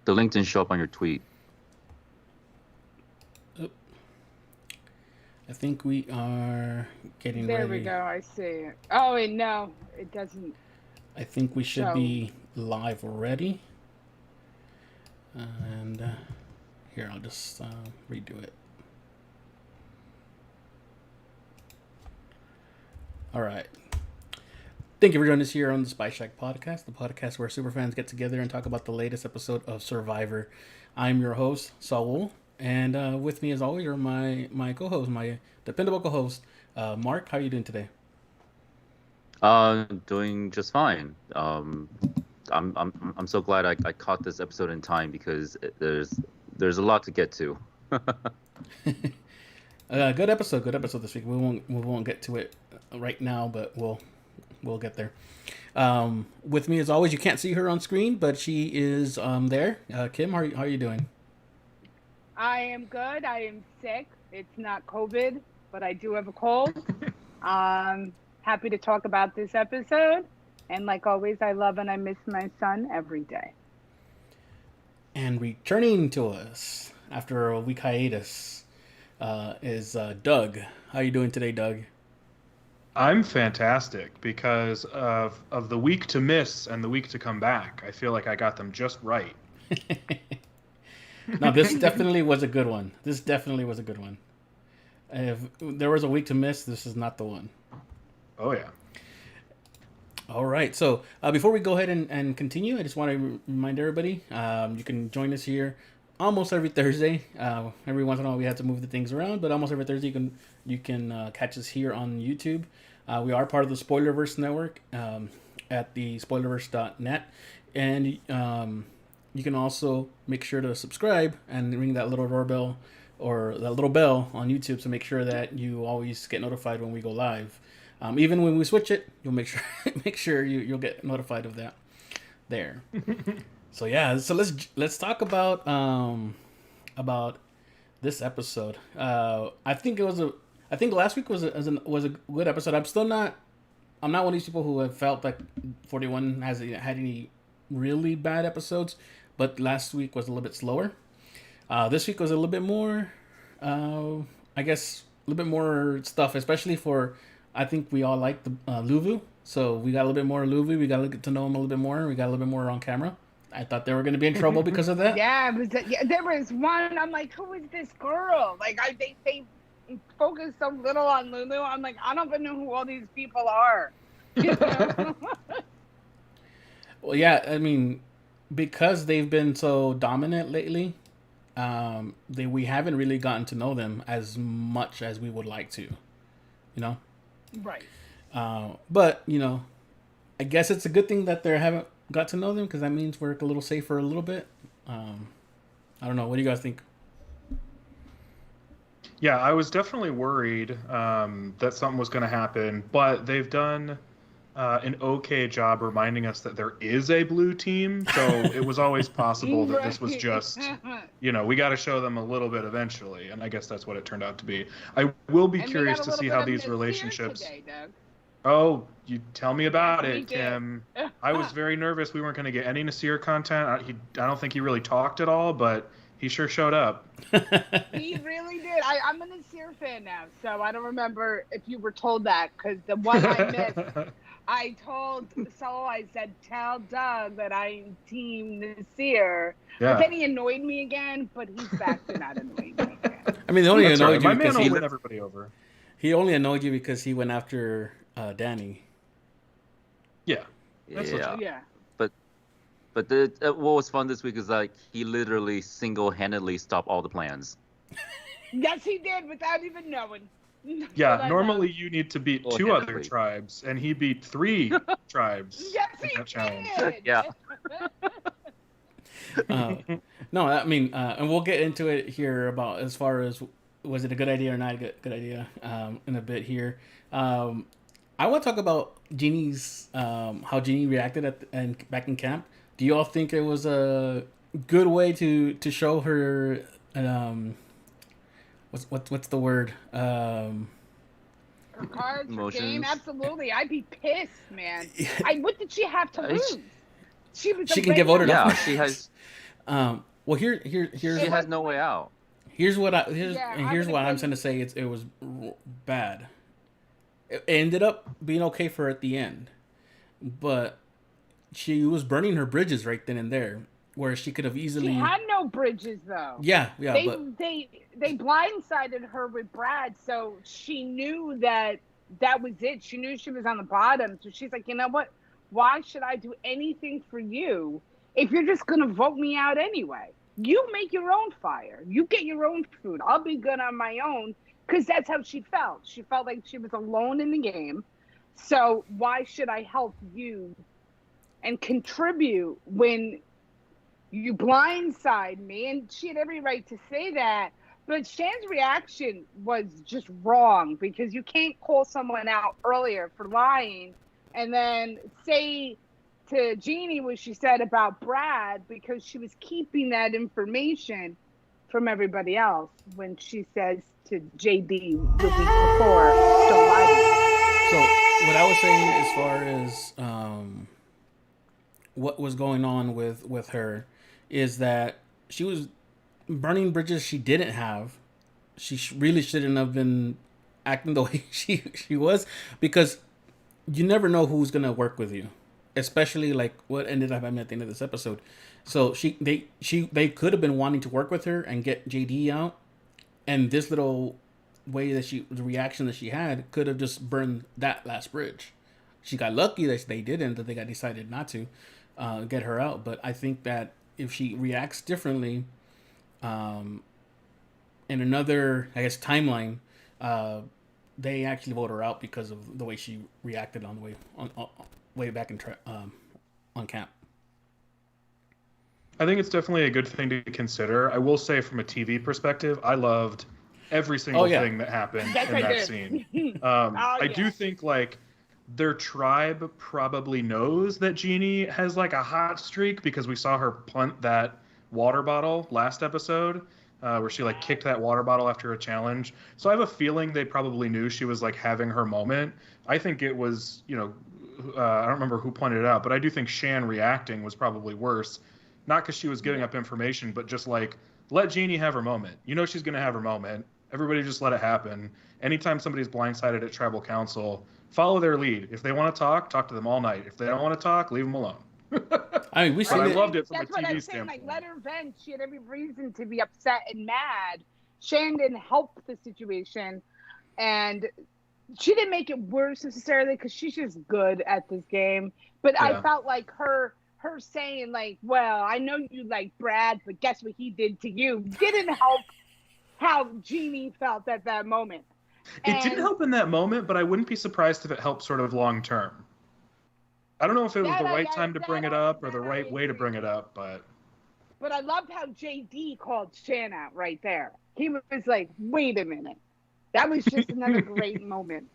The link didn't show up on your tweet. Oh, I think we are getting There we ready. go. I see it. Oh, and no, it doesn't I think we should show. be live already. And here, I'll just redo it. All right. Thank you for joining us here on the Spy Shack podcast, the podcast where superfans get together and talk about the latest episode of Survivor. I'm your host, Saul, and with me, as always, are my co-host, my dependable co-host, Mark. How are you doing today? Doing just fine. I'm so glad I caught this episode in time because there's a lot to get to. Good episode this week. We won't get to it right now, but we'll get there. With me, as always, you can't see her on screen, but she is there. Kim, how are you doing? I am good. I am sick. It's not COVID, but I do have a cold. Happy to talk about this episode. And like always, I love and I miss my son every day. And returning to us after a week hiatus is Doug. How are you doing today, Doug? I'm fantastic because of the week to miss and the week to come back. I feel like I got them just right. Now, this definitely was a good one. If there was a week to miss, this is not the one. Oh, yeah. All right. So before we go ahead and continue, I just want to remind everybody, you can join us here almost every Thursday. Every once in a while we have to move the things around, but almost every Thursday you can catch us here on YouTube. We are part of the Spoilerverse network at the spoilerverse.net, and you can also make sure to subscribe and ring that little doorbell or that little bell on YouTube to make sure that you always get notified when we go live. Even when we switch it, you'll make sure you'll get notified of that there. So yeah, so let's talk about this episode. I think last week was a good episode. I'm not one of these people who have felt like 41 hasn't had any really bad episodes, but last week was a little bit slower. This week was a little bit more, I guess, a little bit more stuff, especially for. I think we all like the Luvu, so we got a little bit more Luvu. We got to get to know him a little bit more. We got a little bit more on camera. I thought they were going to be in trouble because of that. Yeah, there was one. I'm like, who is this girl? Like, they focus so little on Lulu. I'm like, I don't even know who all these people are. You know? Well, yeah, I mean, because they've been so dominant lately, we haven't really gotten to know them as much as we would like to, you know? Right. But, you know, I guess it's a good thing that they haven't got to know them because that means we're a little safer a little bit. I don't know. What do you guys think? Yeah, I was definitely worried that something was going to happen, but they've done an okay job reminding us that there is a blue team. So it was always possible that this was just, we got to show them a little bit eventually. And I guess that's what it turned out to be. I will be curious to see how these relationships. Today, Doug. Oh, you tell me about it, did. Kim. I was very nervous we weren't going to get any Nasir content. I don't think he really talked at all, but he sure showed up. He really did. I'm a Nasir fan now, so I don't remember if you were told that because the one I missed. I told Saul, I said, tell Doug that I'm Team Nasir. Yeah. But then he annoyed me again, but he's back to not annoying me again. I mean, they only That's annoyed right. you My man because will win everybody over. he only annoyed you because he went after Danny. Yeah. That's Yeah. Yeah. But what was fun this week is like he literally single-handedly stopped all the plans. Yes, he did without even knowing. Yeah, But I normally know. you need to beat Well, 2 other handedly. tribes, and he beat 3 tribes Yes, in he that challenge. did. Yeah. No, I mean, and we'll get into it here about as far as was it a good idea or not a good idea in a bit here. I want to talk about Jeannie's how Jeannie reacted back in camp. Do you all think it was a good way to show her what's the word? Her cards, her game, absolutely. I'd be pissed, man. What did she have to lose? She was. She can get voted Yeah, off. she has. Well, here's She has no way out. here's what Yeah, I'm here's gonna what I'm go- trying to say. It was bad. It ended up being okay for her at the end, but she was burning her bridges right then and there, where she could have easily. She had no bridges though. Yeah, They but they blindsided her with Brad, so she knew that was it. She knew she was on the bottom, so she's like, you know what? Why should I do anything for you if you're just gonna vote me out anyway? You make your own fire. You get your own food. I'll be good on my own, because that's how she felt. She felt like she was alone in the game. So why should I help you and contribute when you blindside me? And she had every right to say that. But Shan's reaction was just wrong, because you can't call someone out earlier for lying and then say to Jeannie what she said about Brad, because she was keeping that information from everybody else when she says to JD the week before, don't lie to me. so what I was saying as far as what was going on with her is that she was burning bridges she didn't have. She really shouldn't have been acting the way she was, because you never know who's gonna work with you, especially like what ended up happening at the end of this episode. So they could have been wanting to work with her and get JD out, and this little way that the reaction that she had could have just burned that last bridge. She got lucky that they didn't, that they got decided not to get her out. But I think that if she reacts differently, in another, I guess, timeline, they actually vote her out because of the way she reacted on the way back on camp. I think it's definitely a good thing to consider. I will say, from a TV perspective, I loved every single thing that happened Yes, in I that did. scene. Oh, I yeah. do think like their tribe probably knows that Jeannie has like a hot streak, because we saw her punt that water bottle last episode, where she like kicked that water bottle after a challenge. So I have a feeling they probably knew she was like having her moment. I think it was, I don't remember who pointed it out, but I do think Shan reacting was probably worse. Not because she was giving up information, but just like, let Jeannie have her moment. You know she's going to have her moment. Everybody just let it happen. Anytime somebody's blindsided at tribal council, follow their lead. If they want to talk to them all night. If they don't want to talk, leave them alone. I mean, we But I seen it. loved it from That's a what TV I'm saying. standpoint. Like, let her vent. She had every reason to be upset and mad. Shan didn't help the situation, and she didn't make it worse necessarily, because she's just good at this game. But Yeah. I felt like her saying like, well, I know you like Brad, but guess what he did to you, didn't help how Jeannie felt at that moment. It didn't help in that moment, but I wouldn't be surprised if it helped sort of long term. I don't know if it was That the I- right I- time to that bring it I- up or the that I right way to agree. bring it up, but But I loved how JD called Shan out right there. He was like, wait a minute. That was just another great moment.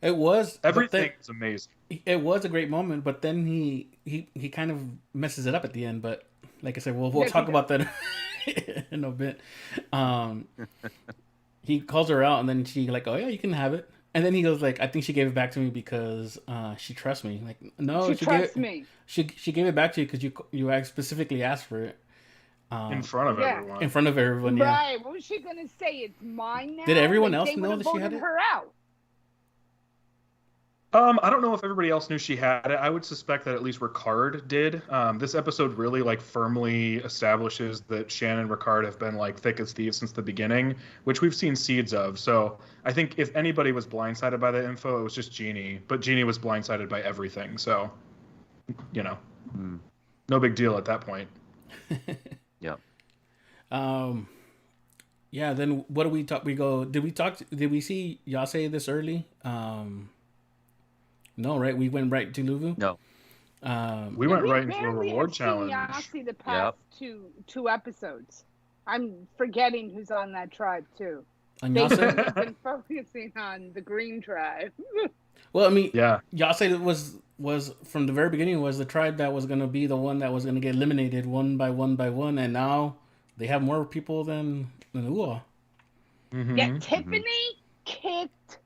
It was but everything is amazing. it was a great moment, but then he kind of messes it up at the end. But like I said, we'll Yes, he talk does. about that in a bit. He calls her out, and then she like, oh yeah, you can have it. And then he goes like, I think she gave it back to me because she trusts me. Like, no, She gave trusts it, me. She gave it back to you because you specifically asked for it In front of Yeah. everyone. in front of everyone. Yeah. Right. What was she going to say? It's mine now? Did everyone Like, else they know would've that she had voted it? her out. I don't know if everybody else knew she had it. I would suspect that at least Ricard did. This episode really like firmly establishes that Shan and Ricard have been like thick as thieves since the beginning, which we've seen seeds of. So I think if anybody was blindsided by the info, it was just Jeannie. But Jeannie was blindsided by everything. So, no big deal at that point. Yep. Yeah. Then what do we talk? We go. Did we see Yase this early? No, right? We went right to Luvu. No. We went We right into a barely reward have seen challenge. Yasi the past two episodes. I'm forgetting who's on that tribe too. On They've Yase? been focusing on the green tribe. Well, I mean, Yeah. Yase was from the very beginning was the tribe that was going to be the one that was going to get eliminated one by one by one, and now they have more people than Ua. Mhm. Yeah, Tiffany kicked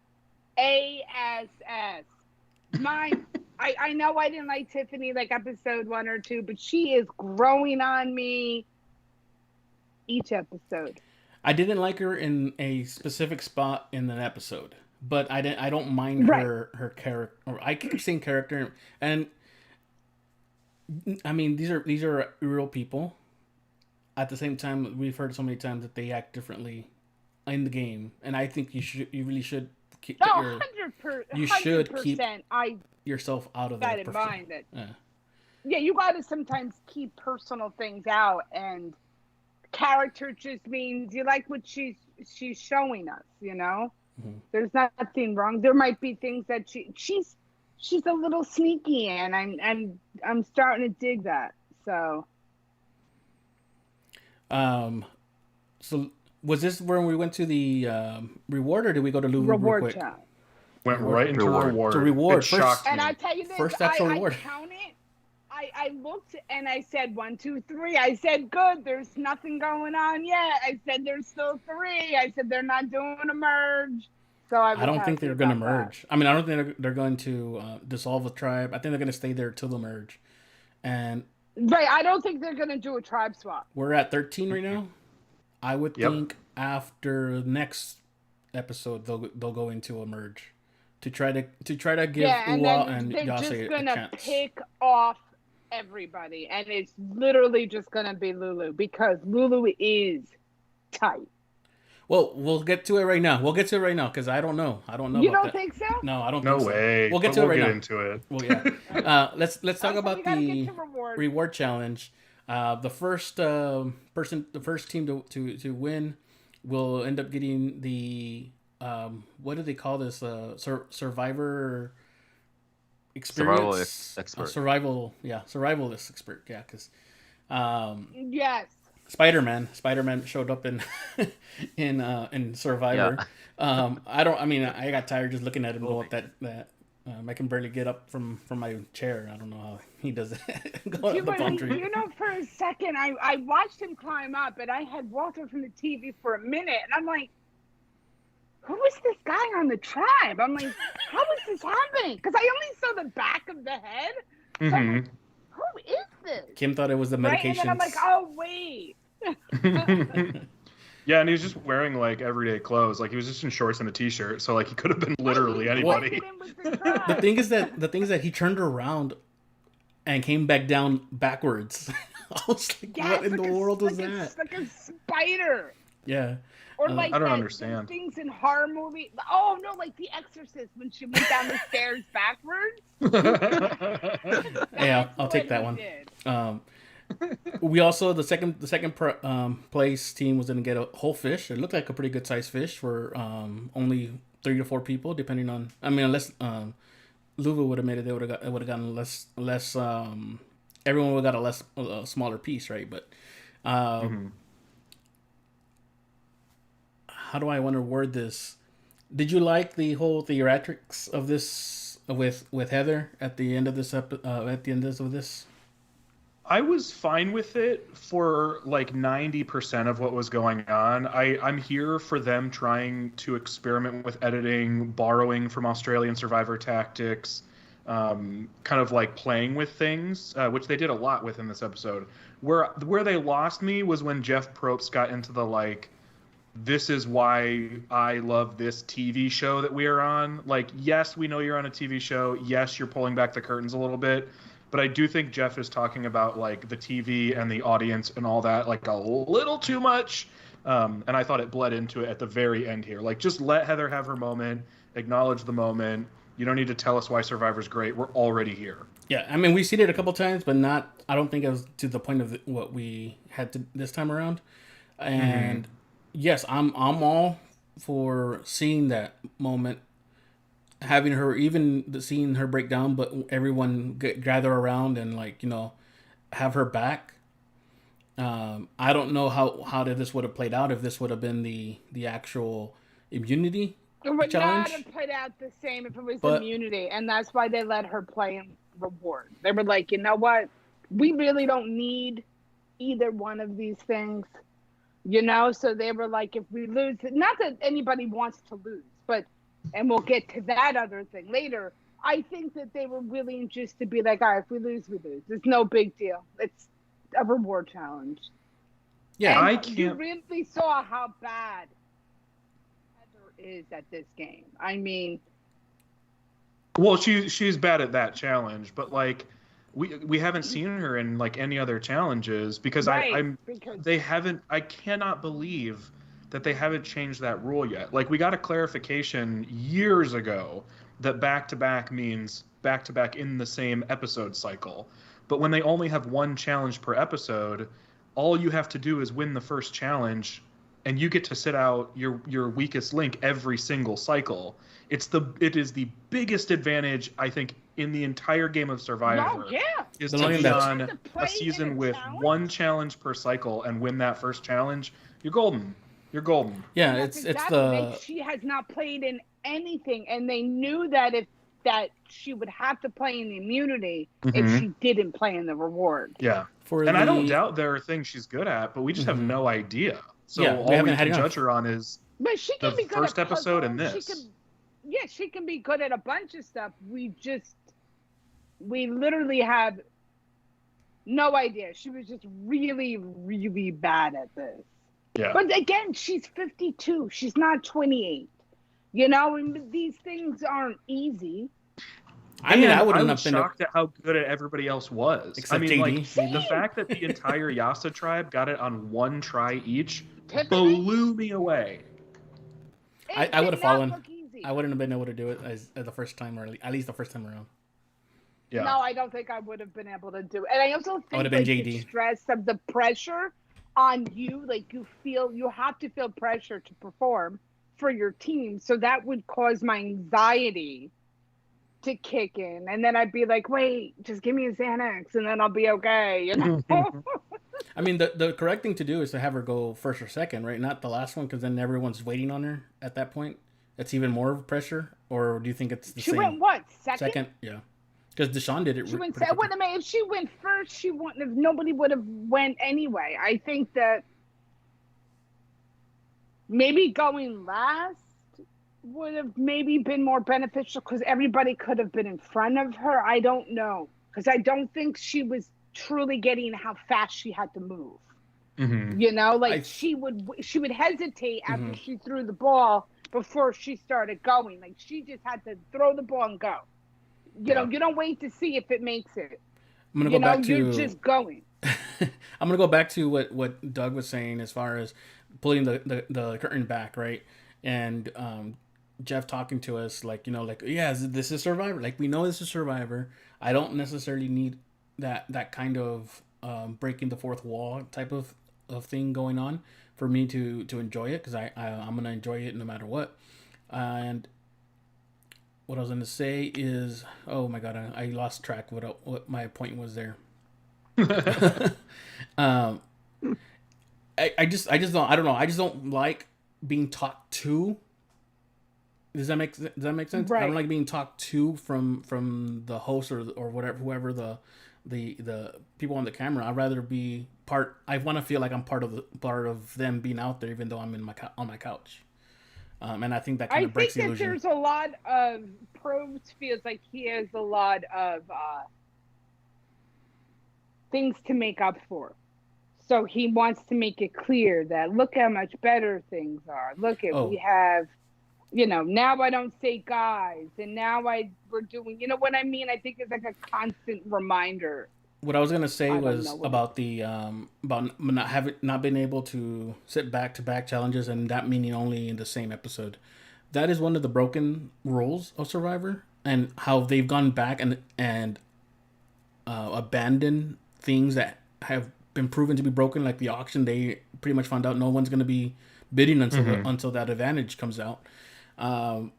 ASS. My I know I didn't like Tiffany like episode 1 or 2, but she is growing on me each episode. I didn't like her in a specific spot in an episode, but I don't mind her character. Or I keep saying character, and I mean these are real people. At the same time, we've heard so many times that they act differently in the game, and I think you really should keep Oh, 100%. you should keep I yourself out of got that. in mind that. Yeah, you got to sometimes keep personal things out, and character just means you like what she's showing us. You know, there's nothing wrong. There might be things that she's a little sneaky, and I'm starting to dig that. So. So was this when we went to the reward, or did we go to Lulu Reward real quick? challenge. Went right into reward. To reward. It shocked And me. I tell you this, First actual reward. I counted. I looked and I said 1, 2, 3. I said good. There's nothing going on yet. I said there's still 3. I said they're not doing a merge. So I don't think they're going to merge. I mean, I don't think they're going to dissolve the tribe. I think they're going to stay there till the merge. And right, I don't think they're going to do a tribe swap. We're at 13 right now. I would think after next episode they'll go into a merge to try to give Uwa and they're Yase just a gonna chance. pick off everybody, and it's literally just gonna be Lulu because Lulu is tight. Well, we'll get to it right now. Because I don't know. You don't think so? No, I don't. No think way. So. We'll get But to it right get now. into it. Well, yeah. Let's talk So about we gotta the get to reward challenge. The first the first team to win will end up getting the what do they call this? Survivor experience. Expert. Survivalist expert. Yeah, because Yes. Spider-Man showed up in in Survivor. Yeah. I got tired just looking at him go up that. I can barely get up from my chair. I don't know how he does it. Go up the palm tree. You know, for a second, I watched him climb up, and I had walked away from the TV for a minute, and I'm like, who is this guy on the tribe? I'm like, how is this happening? Because I only saw the back of the head. So I'm like, who is this? Kim thought it was the medications. Right? And then I'm like, oh, wait. Yeah, and he was just wearing like everyday clothes. Like he was just in shorts and a t-shirt, so like he could have been literally anybody. The thing is that he turned around and came back down backwards. I was like, what in the world was that? It's like a spider. Yeah. Or like I don't the understand. things in horror movies. Oh no, like The Exorcist when she went down the stairs backwards. Yeah, I'll take that one. We also the second place team was gonna get a whole fish. It looked like a pretty good sized fish for only 3 to 4 people, depending on. I mean, unless Lulu would have made it, it would have gotten less. Everyone would have got a smaller piece, right? But how do I want to word this? Did you like the whole theatrics of this with Heather at the end of this of this? I was fine with it for like 90% of what was going on. I'm here for them trying to experiment with editing, borrowing from Australian Survivor tactics, kind of like playing with things, which they did a lot with in this episode. Where they lost me was when Jeff Probst got into the like, this is why I love this TV show that we are on. Like, yes, we know you're on a TV show. Yes, you're pulling back the curtains a little bit. But I do think Jeff is talking about like the TV and the audience and all that like a little too much. And I thought it bled into it at the very end here. Like, just let Heather have her moment, acknowledge the moment. You don't need to tell us why Survivor's great. We're already here. Yeah, I mean, we've seen it a couple times, but I don't think it was to the point of what we had to this time around. And yes, I'm all for seeing that moment, having her, even seeing her break down, but everyone gather around and like, you know, have her back. I don't know how this would have played out if this would have been the actual immunity It would challenge. not have played out the same if it was But- immunity, and that's why they let her play in reward. They were like, you know what? We really don't need either one of these things, you know? So they were like, if we lose, not that anybody wants to lose, but, and we'll get to that other thing later, I think that they were willing just to be like, all right, if we lose, we lose. It's no big deal. It's a reward challenge. Yeah, And I can't. you really saw how bad Heather is at this game. I mean, Well, she's bad at that challenge, but like we haven't seen her in like any other challenges because right, because they haven't. I cannot believe that they haven't changed that rule yet. Like we got a clarification years ago that back to back means back to back in the same episode cycle. But when they only have one challenge per episode, all you have to do is win the first challenge and you get to sit out your weakest link every single cycle. It is the biggest advantage I think in the entire game of Survivor. no, yeah. Is The to only be thing on To play a season in a with challenge? one challenge per cycle and win that first challenge. You're golden. You're golden. yeah, That's it's exactly, the like, she has not played in anything, and they knew that that she would have to play in the immunity if Mhm. she didn't play in the reward. Yeah. for And the, I don't doubt there are things she's good at, but we just have Mhm. no idea. So Yeah, we all we haven't had can enough. judge her on is But she can the be good first at episode and puzzles. this. She can be good at a bunch of stuff. We literally have no idea. She was just really, really bad at this. Yeah. But again, she's 52. She's not 28. You know, and these things aren't easy. I mean, I And wouldn't was have been. shocked at how good everybody else was. Except I mean, JD. like Same. the fact that the entire Yasa tribe got it on one try each Tiffany, blew me away. I it would've did not fallen. look easy. I wouldn't have been able to do it as the first time, or at least the first time around. Yeah. No, I don't think I would have been able to do it. And I also think would've been like, JD. the stress of the pressure on you, like you have to feel pressure to perform for your team. So that would cause my anxiety to kick in. And then I'd be like, wait, just give me a Xanax and then I'll be okay. You know? I mean, the correct thing to do is to have her go first or second, right? Not the last one, because then everyone's waiting on her at that point. It's even more pressure, or do you think it's the She same? went what? Second? Second, yeah. Because Deshaun did it. She went pretty second. quickly. If she went first, she wouldn't have. Nobody would have went anyway. I think that maybe going last would have maybe been more beneficial because everybody could have been in front of her. I don't know because I don't think she was truly getting how fast she had to move. Mhm. You know, like I- she would hesitate after Mhm. she threw the ball before she started going. Like she just had to throw the ball and go. You know, Yeah. you don't wait to see if it makes it. I'm gonna You go know, back to. you're just going. I'm gonna go back to what Doug was saying as far as pulling the curtain back, right? And Jeff talking to us like, like, yeah, this is Survivor. Like, we know this is Survivor. I don't necessarily need that kind of breaking the fourth wall type of thing going on for me to enjoy it, because I'm gonna enjoy it no matter what. And what I was gonna say is, oh my god, I lost track what my point was there. I just don't, I don't know. I just don't like being talked to. Does that make sense? I Right. don't like being talked to from the host or whatever, whoever the people on the camera. I'd rather be part. I want to feel like I'm part of them being out there, even though I'm on my couch. And I think that kind I of breaks think the that illusion. there's a lot of Probst feels like he has a lot of things to make up for. So he wants to make it clear that look how much better things are. Look at we have, now I don't say guys, and now we're doing. You know what I mean? I think it's like a constant reminder. What I was gonna say I don't was know what- about the about not being able to sit back to back challenges, and that meaning only in the same episode. That is one of the broken rules of Survivor, and how they've gone back and abandoned things that have been proven to be broken, like the auction. They pretty much found out no one's gonna be bidding until that advantage comes out. I'm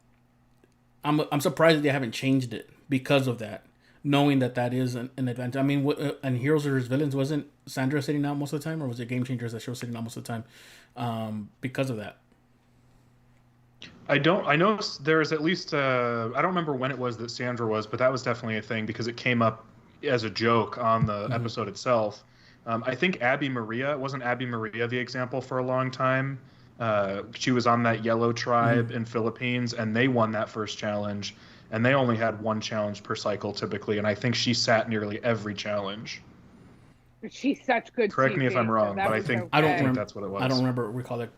surprised that they haven't changed it because of that, knowing that is an advantage. I mean, and Heroes vs. Villains, wasn't Sandra sitting out most of the time, or was it Game Changers that she was sitting out most of the time because of that? I know there's at least I don't remember when it was that Sandra was, but that was definitely a thing because it came up as a joke on the episode itself. I think Abby Maria the example for a long time. She was on that yellow tribe in Philippines, and they won that first challenge. and they only had one challenge per cycle typically, and I think she sat nearly every challenge. She's such good. Correct me if I'm TV, wrong, so that but I was think okay. I don't I think remember. that's what it was. I don't recall it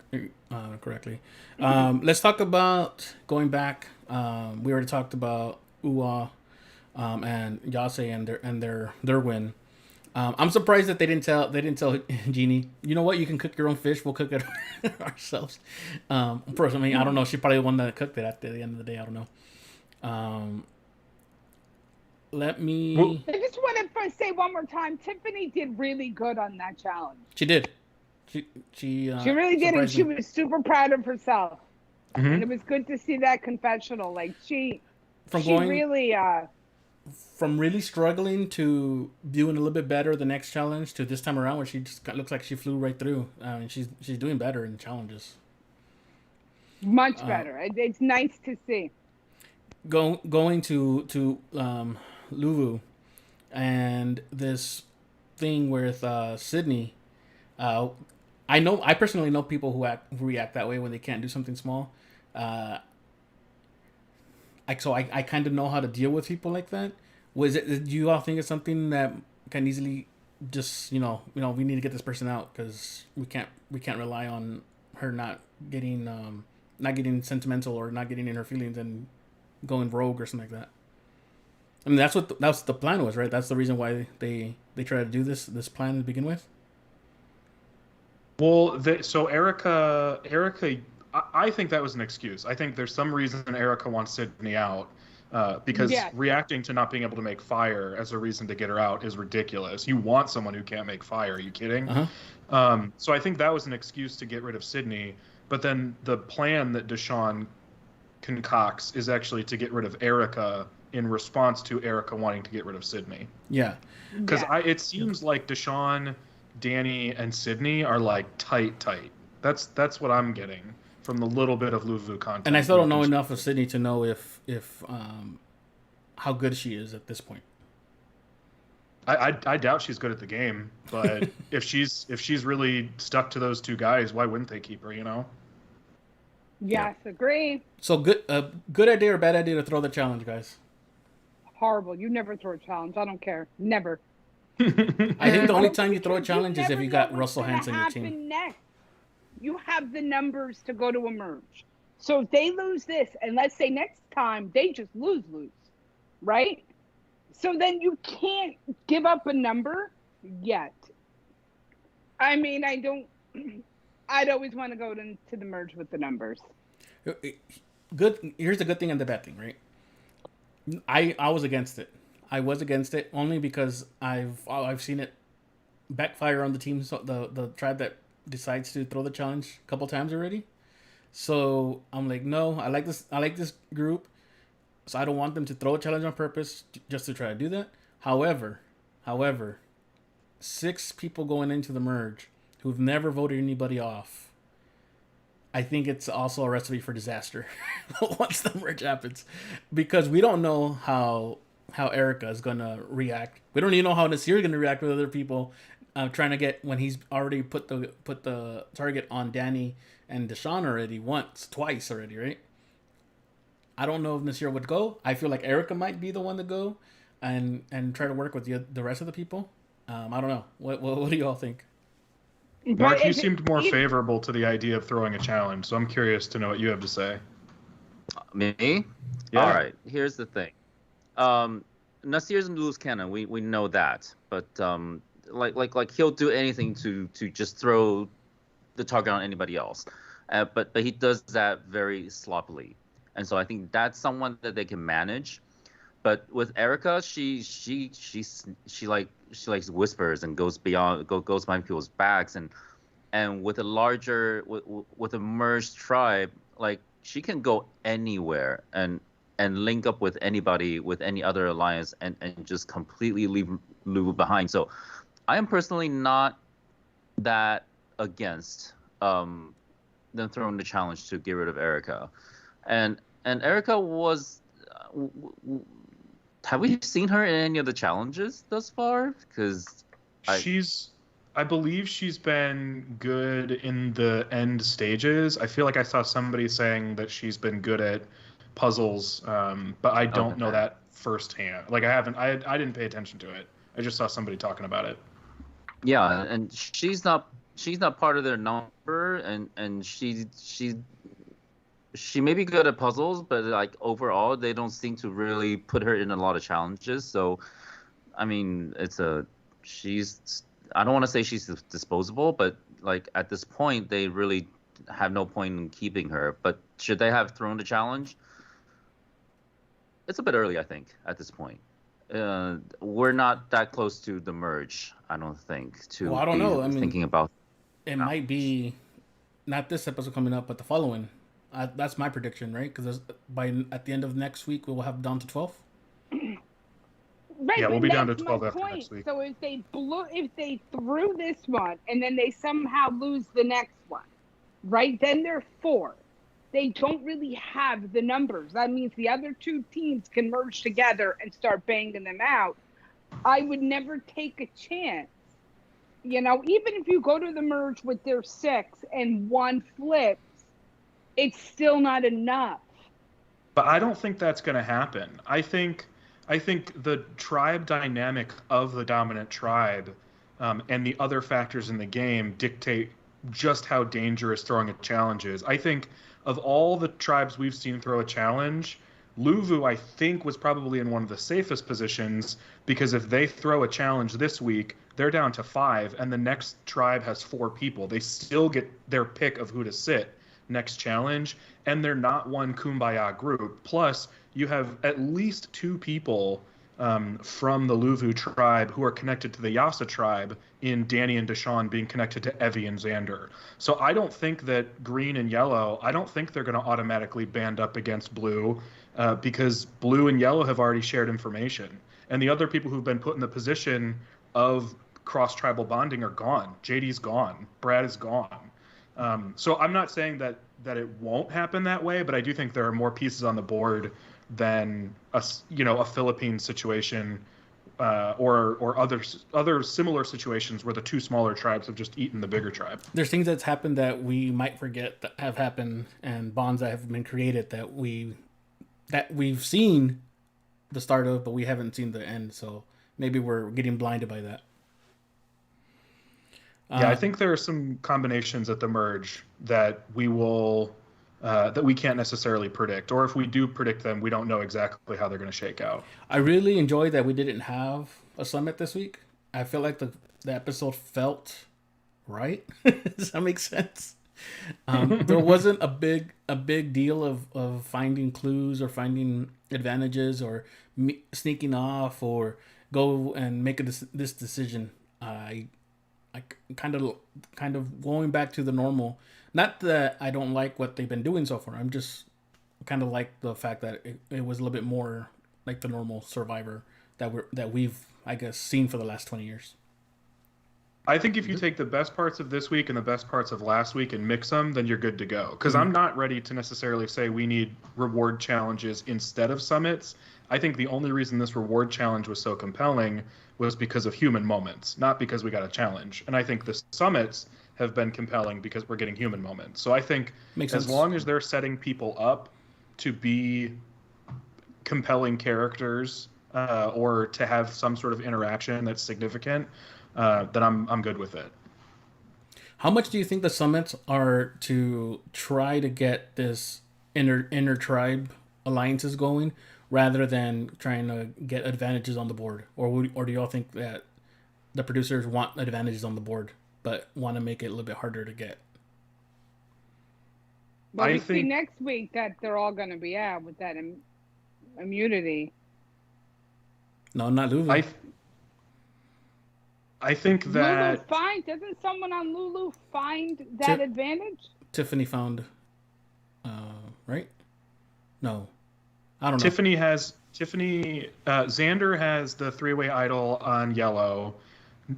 correctly. Let's talk about going back. We already talked about Uwa and Yase and their win. I'm surprised that they didn't tell Jeannie, you know what, you can cook your own fish. We'll cook it ourselves. Personally, I don't know. She probably the one that cooked it at the end of the day. I don't know. Let me. Well, I just want to say one more time, Tiffany did really good on that challenge. She did. She really did, and surprised she me. was super proud of herself. Mhm. And it was good to see that confessional. Like she From really struggling to doing a little bit better the next challenge to this time around where she just looks like she flew right through. And she's doing better in challenges. much better. It's nice to see. Going to Luvu and this thing with Sydney. I personally know people who react that way when they can't do something small. I kind of know how to deal with people like that. Do you all think it's something that can easily just we need to get this person out because we can't rely on her not getting sentimental or not getting in her feelings and going rogue or something like that. I mean, that's what the plan was, right? That's the reason why they tried to do this plan to begin with. Well, so Erica, I think that was an excuse. I think there's some reason Erica wants Sydney out because Yes. reacting to not being able to make fire as a reason to get her out is ridiculous. You want someone who can't make fire. Are you kidding? Uh-huh. So I think that was an excuse to get rid of Sydney. But then the plan that Deshawn concocts is actually to get rid of Erica in response to Erica wanting to get rid of Sydney. Yeah. Because Yeah. it seems like Deshawn, Danny, and Sydney are like tight. That's what I'm getting from the little bit of Luvu content. And I still don't know enough of Sydney to know if how good she is at this point. I doubt she's good at the game, but if she's really stuck to those two guys, why wouldn't they keep her? Yes, agree. So good idea or bad idea to throw the challenge, guys? Horrible. You never throw a challenge. I don't care. Never. I think the only don't time you throw a care. challenge is if never you know got what's Russell gonna Hansen in your happen team. Next. You have the numbers to go to a merge. So if they lose this, and let's say next time they just lose, right? So then you can't give up a number yet. I mean, I'd always want to go to the merge with the numbers. Good. Here's the good thing and the bad thing, right? I was against it. I was against it only because I've seen it backfire on the team, so the tribe that decides to throw the challenge a couple times already. So I'm like, no, I like this group, so I don't want them to throw a challenge on purpose just to try to do that. However, 6 people going into the merge who've never voted anybody off. I think it's also a recipe for disaster once the merge happens, because we don't know how Erica is gonna react. We don't even know how Nasir is gonna react with other people trying to get when he's already put the target on Danny and Deshawn already twice already, right? I don't know if Nasir would go. I feel like Erica might be the one to go and try to work with the rest of the people. I don't know. What do you all think? Mark, But you if seemed more favorable to the idea of throwing a challenge, so I'm curious to know what you have to say. Me? Yeah. All right. Here's the thing. Nasir's a loose cannon. We know that, but like he'll do anything to just throw the target on anybody else, but he does that very sloppily, and so I think that's someone that they can manage. But with Erica, she likes whispers and goes behind people's backs, and with a larger with a merged tribe, like she can go anywhere and link up with anybody with any other alliance and just completely leave Luvu behind. So I am personally not that against them throwing the challenge to get rid of Erica, and Erica was. Have we seen her in any of the challenges thus far? Because I believe she's been good in the end stages. I feel like I saw somebody saying that she's been good at puzzles, but I don't know Okay. that firsthand. Like I didn't pay attention to it. I just saw somebody talking about it. Yeah, and she's not part of their number, and she may be good at puzzles, but like overall, they don't seem to really put her in a lot of challenges. So, I mean, she's I don't want to say she's disposable, but like at this point, they really have no point in keeping her. But should they have thrown the challenge? It's a bit early, I think, at this point. We're not that close to the merge, I don't think, to Well, I don't be know. I mean, thinking about. it might be not this episode coming up, but the following. That's my prediction, right? Because at the end of next week, we will have down to 12. Right, Yeah, we'll but be down to that's 12 my after point. next week. So if they threw this one and then they somehow lose the next one, right? Then they're 4. They don't really have the numbers. That means the other 2 teams can merge together and start banging them out. I would never take a chance. Even if you go to the merge with their 6 and 1 flips, it's still not enough. But I don't think that's going to happen. I think the tribe dynamic of the dominant tribe and the other factors in the game dictate just how dangerous throwing a challenge is. I think of all the tribes we've seen throw a challenge, Luvu, I think, was probably in one of the safest positions, because if they throw a challenge this week, they're down to 5, and the next tribe has 4 people. They still get their pick of who to sit next challenge, and they're not one kumbaya group. Plus, you have at least 2 people from the Luvu tribe who are connected to the Yasa tribe, in Danny and Deshawn being connected to Evie and Xander. So I don't think that green and yellow, I don't think they're going to automatically band up against blue, because blue and yellow have already shared information. And the other people who've been put in the position of cross-tribal bonding are gone. JD's gone. Brad is gone. So I'm not saying that it won't happen that way, but I do think there are more pieces on the board than a Philippine situation, or other similar situations where the 2 smaller tribes have just eaten the bigger tribe. There's things that's happened that we might forget that have happened, and bonds that have been created that we've seen the start of, but we haven't seen the end. So maybe we're getting blinded by that. Yeah, I think there are some combinations at the merge that we can't necessarily predict, or if we do predict them, we don't know exactly how they're going to shake out. I really enjoyed that we didn't have a summit this week. I feel like the episode felt right. Does that make sense? There wasn't a big deal of finding clues or finding advantages or sneaking off or go and make this decision. I kind of going back to the normal. Not that I don't like what they've been doing so far. I'm just kind of like the fact that it was a little bit more like the normal Survivor that we've, I guess, seen for the last 20 years. I think if you take the best parts of this week and the best parts of last week and mix them, then you're good to go. Because I'm not ready to necessarily say we need reward challenges instead of summits. I think the only reason this reward challenge was so compelling was because of human moments, not because we got a challenge. And I think the summits have been compelling because we're getting human moments. So I think as long as they're setting people up to be compelling characters, or to have some sort of interaction that's significant, then I'm good with it. How much do you think the summits are to try to get this inner tribe alliances going, rather than trying to get advantages on the board, or do y'all think that the producers want advantages on the board but want to make it a little bit harder to get? Well, we see next week that they're all going to be out with that immunity. No, not Lulu. I think that doesn't someone on Lulu find that advantage? Tiffany found, right? No, I don't know. Xander has the 3-way idol on yellow.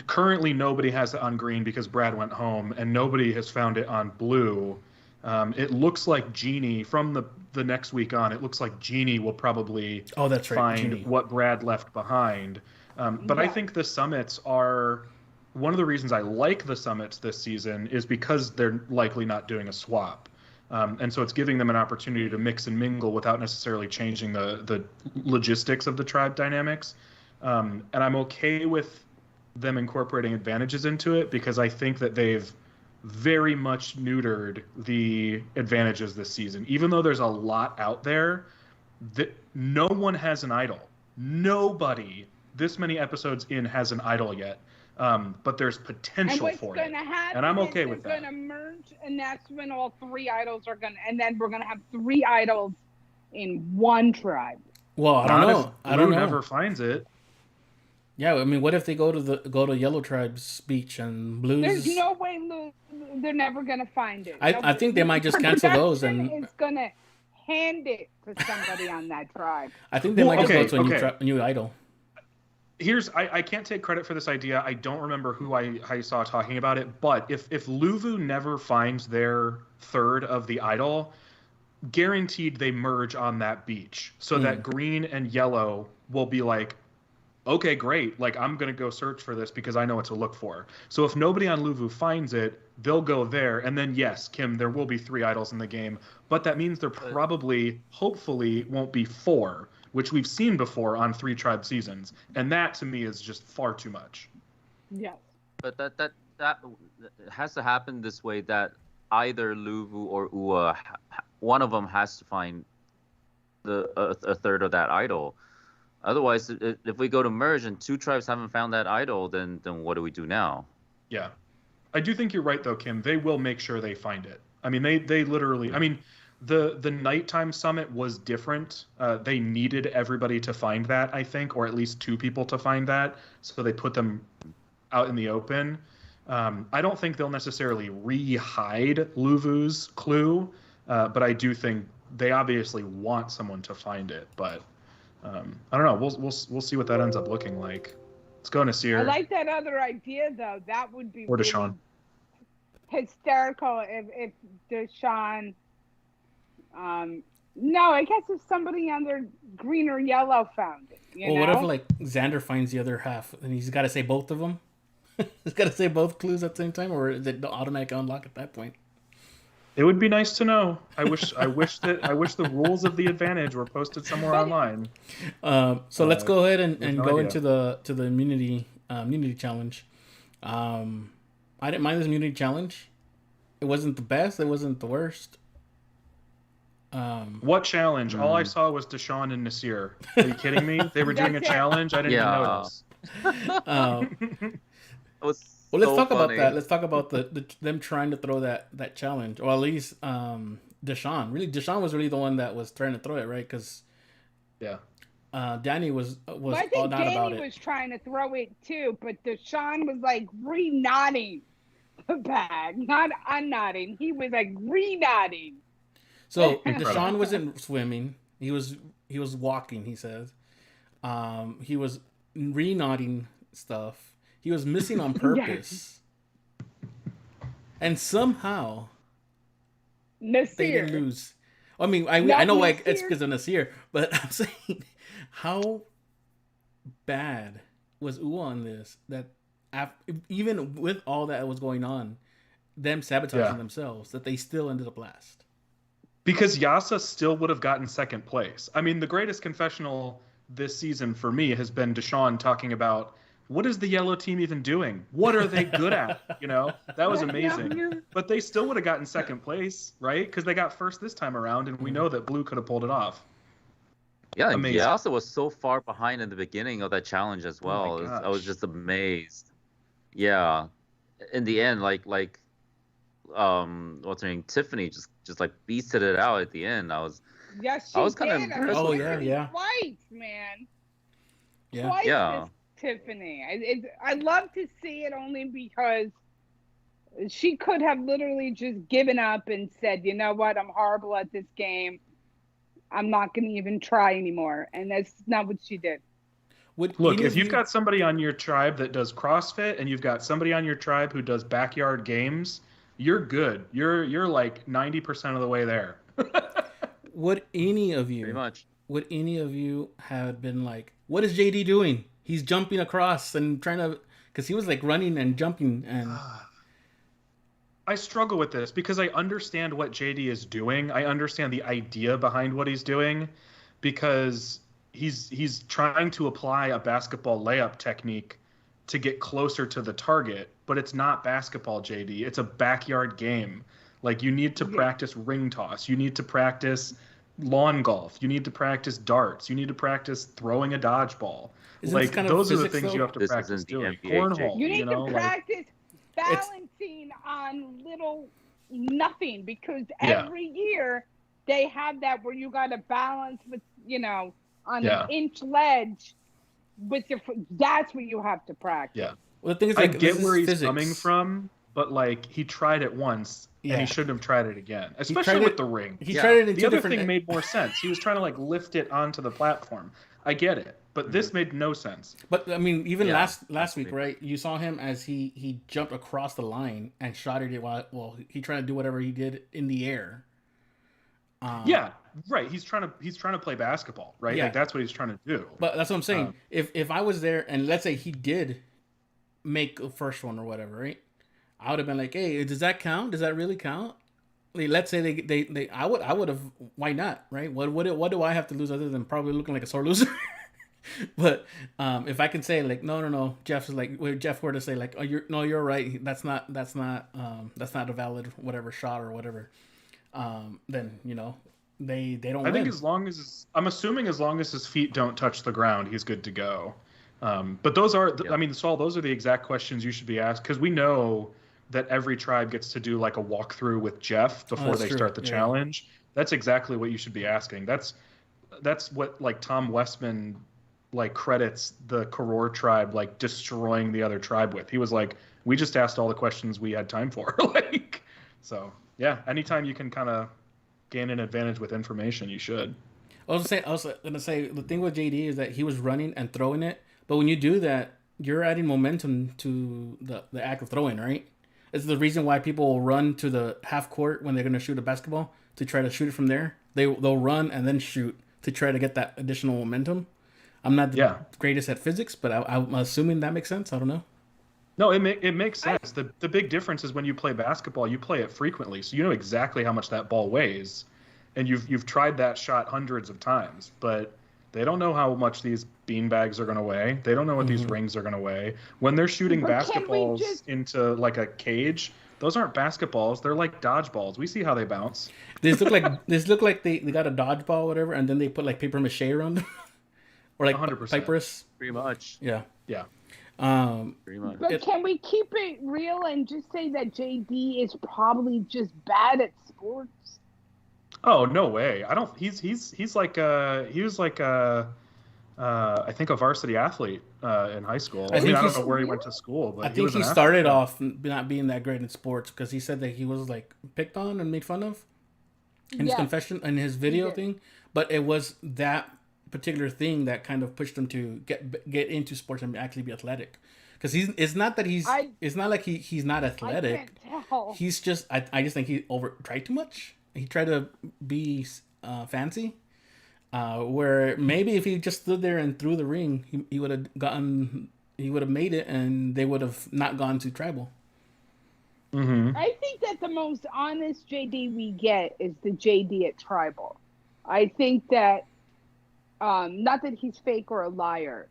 Currently, nobody has it on green because Brad went home, and nobody has found it on blue. It looks like Jeannie, from the next week on, it looks like Jeannie will probably find Jeannie. What Brad left behind. But I think the summits are... One of the reasons I like the summits this season is because they're likely not doing a swap. And so it's giving them an opportunity to mix and mingle without necessarily changing the logistics of the tribe dynamics. And I'm okay with them incorporating advantages into it because I think that they've very much neutered the advantages this season. Even though there's a lot out there, no one has an idol. Nobody this many episodes in has an idol yet. But there's potential for it. And I'm okay with that. It's going to merge, and that's when all 3 idols are going to, and then we're going to have 3 idols in one tribe. Well, I don't know. I don't know. Never finds it. Yeah, I mean, what if they go to Yellow Tribe's beach and Blues? There's no way they're never going to find it. I think they might just cancel those and it's going to hand it to somebody on that tribe. I think they might just go to a new idol. I can't take credit for this idea. I don't remember who I saw talking about it, but if Luvu never finds their third of the idol, guaranteed they merge on that beach so that green and yellow will be like, okay, great. Like, I'm going to go search for this because I know what to look for. So if nobody on Luvu finds it, they'll go there. And then, yes, Kim, there will be 3 idols in the game. But that means there probably, hopefully, won't be 4, which we've seen before on 3 tribe seasons. And that, to me, is just far too much. Yes. But that has to happen this way, that either Luvu or Ua, one of them has to find a third of that idol. Otherwise, if we go to merge and 2 tribes haven't found that idol, then what do we do now? Yeah. I do think you're right, though, Kim. They will make sure they find it. I mean, they literally... I mean, the nighttime summit was different. They needed everybody to find that, I think, or at least 2 people to find that. So they put them out in the open. I don't think they'll necessarily re-hide Luvu's clue, but I do think they obviously want someone to find it, but... I don't know. We'll see what that ends up looking like. Let's go Nasir. I like that other idea though. That would be or Deshaun. Really hysterical if Deshaun. No, I guess if somebody under green or yellow found it. Well, what if like Xander finds the other half and he's got to say both of them? He's got to say both clues at the same time, or is it the automatic unlock at that point? It would be nice to know. I wish the rules of the advantage were posted somewhere online. So let's go ahead and go into the immunity challenge. I didn't mind this immunity challenge. It wasn't the best. It wasn't the worst. What challenge? All I saw was Deshaun and Nasir. Are you kidding me? They were doing a challenge. I didn't even notice. Well, let's talk about that. Let's talk about them trying to throw that challenge, or at least Deshaun. Really, Deshaun was really the one that was trying to throw it, right? Because Danny was well, I think not Danny about it. Was trying to throw it too, but Deshaun was like re-nodding the bag, not unnodding. He was like re-nodding. So Deshaun wasn't swimming. He was walking. He says, he was re-nodding stuff. He was missing on purpose. And somehow Nasir. They didn't lose. I mean, I know like it's because of Nasir, but I'm saying how bad was Ua on this that even with all that was going on, them sabotaging themselves, that they still ended up last. Because Yasa still would have gotten second place. I mean, the greatest confessional this season for me has been Deshaun talking about, what is the yellow team even doing? What are they good at? You know, that was amazing. But they still would have gotten second place, right? Because they got first this time around, and we know that Blue could have pulled it off. Yeah, amazing. Yasa was so far behind in the beginning of that challenge as well. Oh I was just amazed. Yeah, in the end, like what's her name, Tiffany, just like beasted it out at the end. I was kind of impressed. Oh yeah. Twice, man. Yeah. Twice Yeah. Tiffany. I love to see it only because she could have literally just given up and said, you know what, I'm horrible at this game. I'm not going to even try anymore. And that's not what she did. Look, if you've got somebody on your tribe that does CrossFit and you've got somebody on your tribe who does backyard games, you're good. You're like 90% of the way there. Would any of you, Pretty much. Would any of you have been like, what is JD doing? He's jumping across and trying to, because he was like running and jumping and I struggle with this because I understand what JD is doing. I understand the idea behind what he's doing, because he's trying to apply a basketball layup technique to get closer to the target, but it's not basketball, JD. It's a backyard game. Like, you need to practice ring toss. You need to practice lawn golf. You need to practice darts. You need to practice throwing a dodgeball. Isn't Like, kind of those are the physics, things though? you have to This practice isn't the doing. NBA, Cornhole. You need know, to like, practice balancing on little nothing, because every year they have that where you got to balance with, on an inch ledge with your foot. That's what you have to practice. Yeah. Well, the thing is, I like, get this where is he's physics. coming from, but like, he tried it once and he shouldn't have tried it again, especially tried with it- the ring. He tried it in The two other different. thing made more sense. He was trying to like lift it onto the platform. I get it, but this made no sense. But I mean, even Yeah, last week, right? You saw him as he jumped across the line and shot it while he tried to do whatever he did in the air. Yeah, right. He's trying to play basketball, right? Yeah. Like, that's what he's trying to do. But that's what I'm saying. If I was there and let's say he did make the first one or whatever, right? I would have been like, hey, does that count? Does that really count? Like, let's say they I would have. Why not, right? What do I have to lose other than probably looking like a sore loser? But if I can say like no, Jeff is like, where Jeff were to say like, oh, you're right. That's not a valid whatever shot or whatever. Then they don't. I think win. I'm assuming as long as his feet don't touch the ground, he's good to go. But those are, I mean, Saul, those are the exact questions you should be asked, because we know that every tribe gets to do like a walkthrough with Jeff before they start the challenge. That's exactly what you should be asking. That's what like Tom Westman like credits the Karor tribe like destroying the other tribe with. He was like, we just asked all the questions we had time for. Like, so yeah, anytime you can kind of gain an advantage with information, you should. I was gonna say the thing with JD is that he was running and throwing it, but when you do that, you're adding momentum to the act of throwing, right? It's the reason why people will run to the half court when they're gonna shoot a basketball to try to shoot it from there. They'll run and then shoot to try to get that additional momentum. I'm not the greatest at physics, but I'm assuming that makes sense. I don't know. No, it makes sense. The big difference is when you play basketball, you play it frequently, so you know exactly how much that ball weighs, and you've tried that shot hundreds of times. But they don't know how much these beanbags are going to weigh. They don't know what these rings are going to weigh. When they're shooting basketballs into like a cage, those aren't basketballs. They're like dodgeballs. We see how they bounce. These look like they got a dodgeball or whatever, and then they put like paper mache around them, or like 100%. Cypress. Pretty much. Yeah. Yeah. Pretty much. But can we keep it real and just say that JD is probably just bad at sports? Oh, no way. I don't. He's like he was like I think a varsity athlete in high school. I mean, I don't know where he went to school, but I think he started off not being that great in sports because he said that he was like picked on and made fun of in his confession in his video thing. But it was that particular thing that kind of pushed him to get into sports and actually be athletic. Because it's not that it's not like he's not athletic. I can't tell. He's just I just think he tried too much. He tried to be fancy. Where maybe if he just stood there and threw the ring, he would have made it, and they would have not gone to tribal. Mm-hmm. I think that the most honest JD we get is the JD at tribal. I think that not that he's fake or a liar.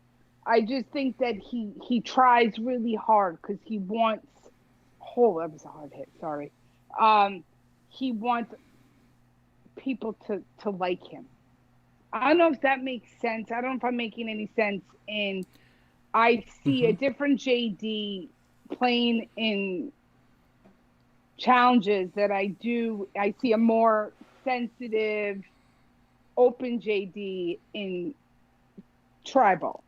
I just think that he tries really hard because he wants. Oh, that was a hard hit. Sorry. He wants people to like him. I don't know if that makes sense. I don't know if I'm making any sense. And I see a different JD playing in challenges that I see a more sensitive, open JD in tribal.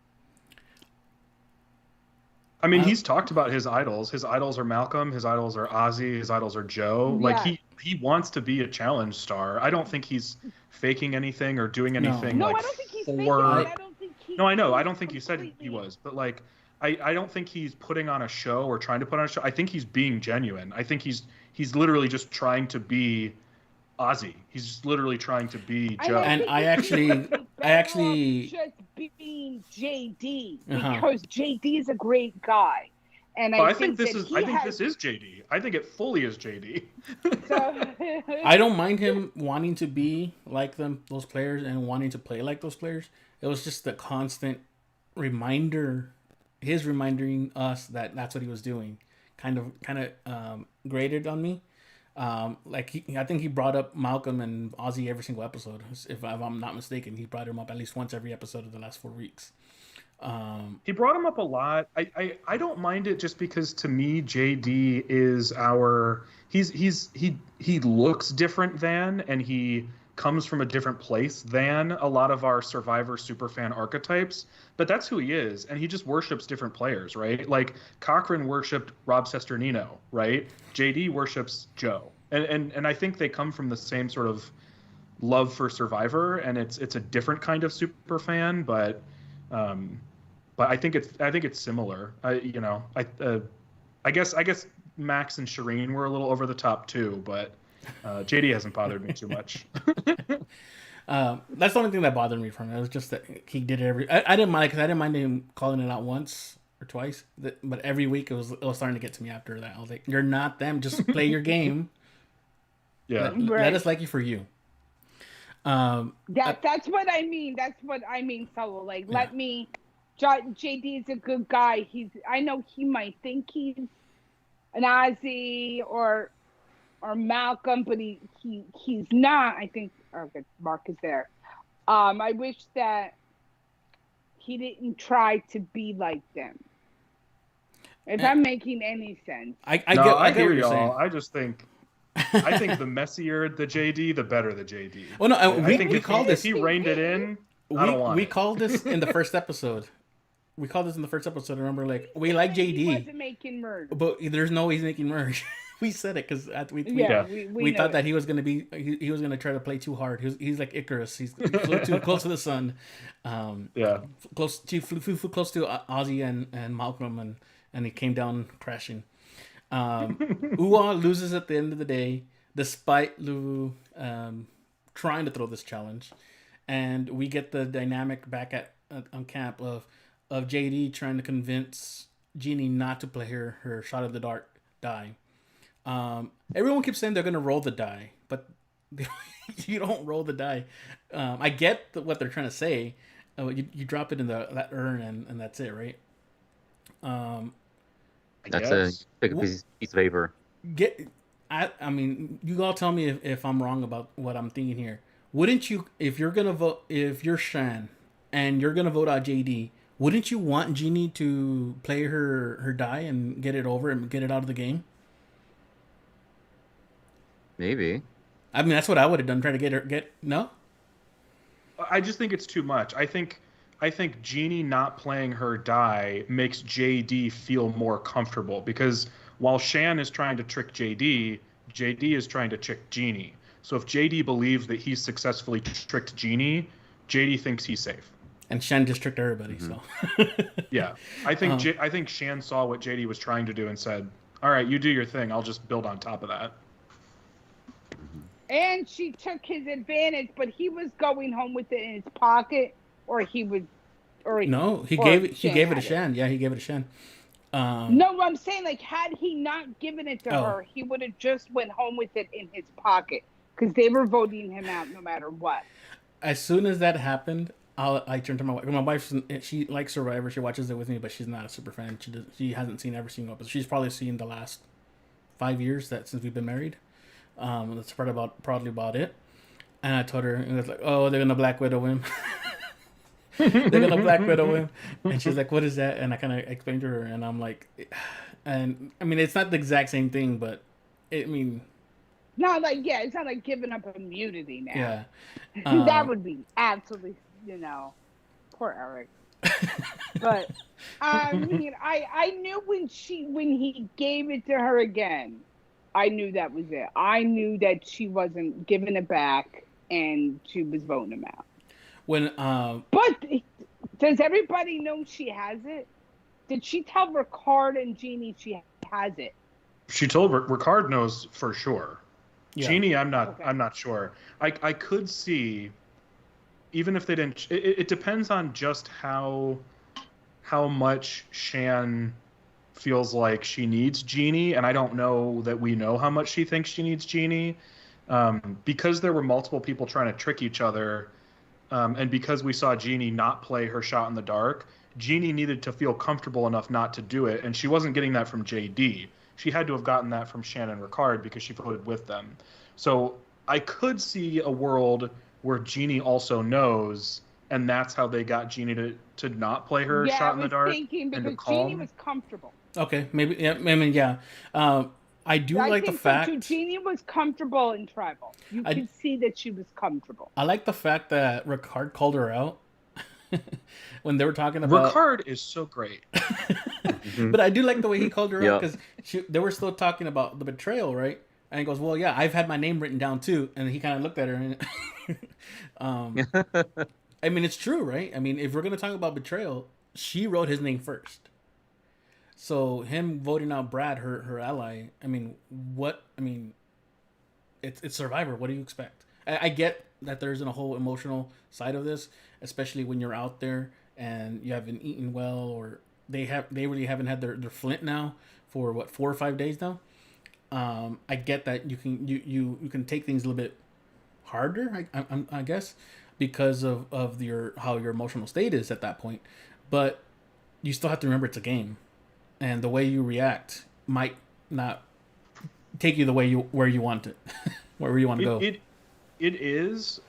I mean, he's talked about his idols. His idols are Malcolm. His idols are Ozzy. His idols are Joe. Yeah. Like he wants to be a challenge star. I don't think he's faking anything or doing anything. No, like I don't think he's faking it. for. I don't think he. No, I know. I don't think you said he was, but like, I don't think he's putting on a show or trying to put on a show. I think he's being genuine. I think he's literally just trying to be Ozzy. He's just literally trying to be Joe. And I actually just being JD because JD is a great guy, And Well, I I think this that is. he I think has, this is JD. I think it fully is JD. So, I don't mind him wanting to be like those players and wanting to play like those players. It was just the constant reminder, his reminding us that that's what he was doing, kind of grated on me. I think he brought up Malcolm and Ozzy every single episode. If I'm not mistaken, he brought him up at least once every episode of the last 4 weeks. He brought him up a lot. I don't mind it just because to me JD is our he looks different than, and he comes from a different place than a lot of our Survivor superfan archetypes, but that's who he is, and he just worships different players, right? Like Cochran worshipped Rob Sesternino, right? JD worships Joe. And I think they come from the same sort of love for Survivor, and it's a different kind of superfan, but I think it's similar. I guess Max and Shireen were a little over the top too, but JD hasn't bothered me too much. That's the only thing that bothered me from it. It was just that he did it I didn't mind, because I didn't mind him calling it out once or twice, but every week it was starting to get to me after that. I was like, "You're not them. Just play your game. Yeah, let us like you for you." that's what I mean. That's what I mean, Solo. Like, let me. JD is a good guy. I know he might think he's an Ozzy or Malcolm, but he's not. I think. Okay, Mark is there. I wish that he didn't try to be like them. If I'm making any sense. I hear what you're y'all. saying. I think the messier the JD, the better the JD. Well, no, I think we called this. if he reined it in, I don't want we it. called this in the first episode. We called this in the first episode. Remember, like, we like JD, He wasn't making merge. but there's no way he's making merge. We said it because we thought that he was gonna be he was gonna try to play too hard. He's like Icarus. He flew too close to the sun. Close to Ozzy and Malcolm, and he came down crashing. Uwa loses at the end of the day, despite Lulu trying to throw this challenge, and we get the dynamic back on camp of JD trying to convince Jeannie not to play her shot of the dark die. Everyone keeps saying they're gonna roll the die, but you don't roll the die. I get what they're trying to say. You drop it in that urn and that's it, right? That's a big piece of paper. I mean, you all tell me if I'm wrong about what I'm thinking here. Wouldn't you, if you're gonna vote, if you're Shan and you're gonna vote out JD, wouldn't you want Jeannie to play her die and get it over and get it out of the game? Maybe. I mean, that's what I would have done. Try to no. I just think it's too much. I think Jeannie not playing her die makes JD feel more comfortable, because while Shan is trying to trick JD is trying to trick Jeannie. So if JD believes that he's successfully tricked Jeannie, JD thinks he's safe. And Shan just tricked everybody. Mm-hmm. So yeah, I think Shan saw what JD was trying to do and said, "All right, you do your thing. I'll just build on top of that." And she took his advantage, but he was going home with it in his pocket, he gave it to Shan. Yeah, he gave it to Shan. No, I'm saying, like, had he not given it to her, he would have just went home with it in his pocket, because they were voting him out no matter what. As soon as that happened, I turned to my wife. My wife, she likes Survivor. She watches it with me, but she's not a super fan. She hasn't seen every single episode. She's probably seen the last 5 years since we've been married. That's probably about it. And I told her, and it was like, "Oh, they're gonna Black Widow him." They're gonna Black Widow him, and she's like, "What is that?" And I kind of explained to her, and I'm like, and I mean, it's not the exact same thing, but it's not like giving up immunity now. Yeah, that would be absolutely, poor Eric. But I mean, I knew when he gave it to her again, I knew that was it. I knew that she wasn't giving it back, and she was voting him out. But does everybody know she has it? Did she tell Ricard and Jeannie she has it? She told Ricard knows for sure. Yeah. Jeannie, I'm not sure. I could see, even if they didn't. It depends on just how much Shan feels like she needs Jeannie, and I don't know that we know how much she thinks she needs Jeannie. Because there were multiple people trying to trick each other, and because we saw Jeannie not play her shot in the dark, Jeannie needed to feel comfortable enough not to do it, and she wasn't getting that from JD. She had to have gotten that from Shannon Ricard because she voted with them. So I could see a world where Jeannie also knows, and that's how they got Jeannie to not play her shot in the dark. Thinking and to because calm. Jeannie was comfortable. Okay, maybe. Yeah, I mean, yeah. I do like the fact so Jeannie was comfortable in Tribal. You can see that she was comfortable. I like the fact that Ricard called her out when they were talking about. Ricard is so great. But I do like the way he called her out because they were still talking about the betrayal, right? And he goes, "Well, yeah, I've had my name written down too." And he kind of looked at her, and I mean, it's true, right? I mean, if we're gonna talk about betrayal, she wrote his name first. So him voting out Brad, her ally. I mean, it's Survivor. What do you expect? I get that there isn't a whole emotional side of this, especially when you're out there and you haven't eaten well, or they really haven't had their Flint now for what 4 or 5 days now. I get that you can take things a little bit harder, I guess, because of how your emotional state is at that point. But you still have to remember it's a game, and the way you react might not take you the way where you want it, where you want to go. It is,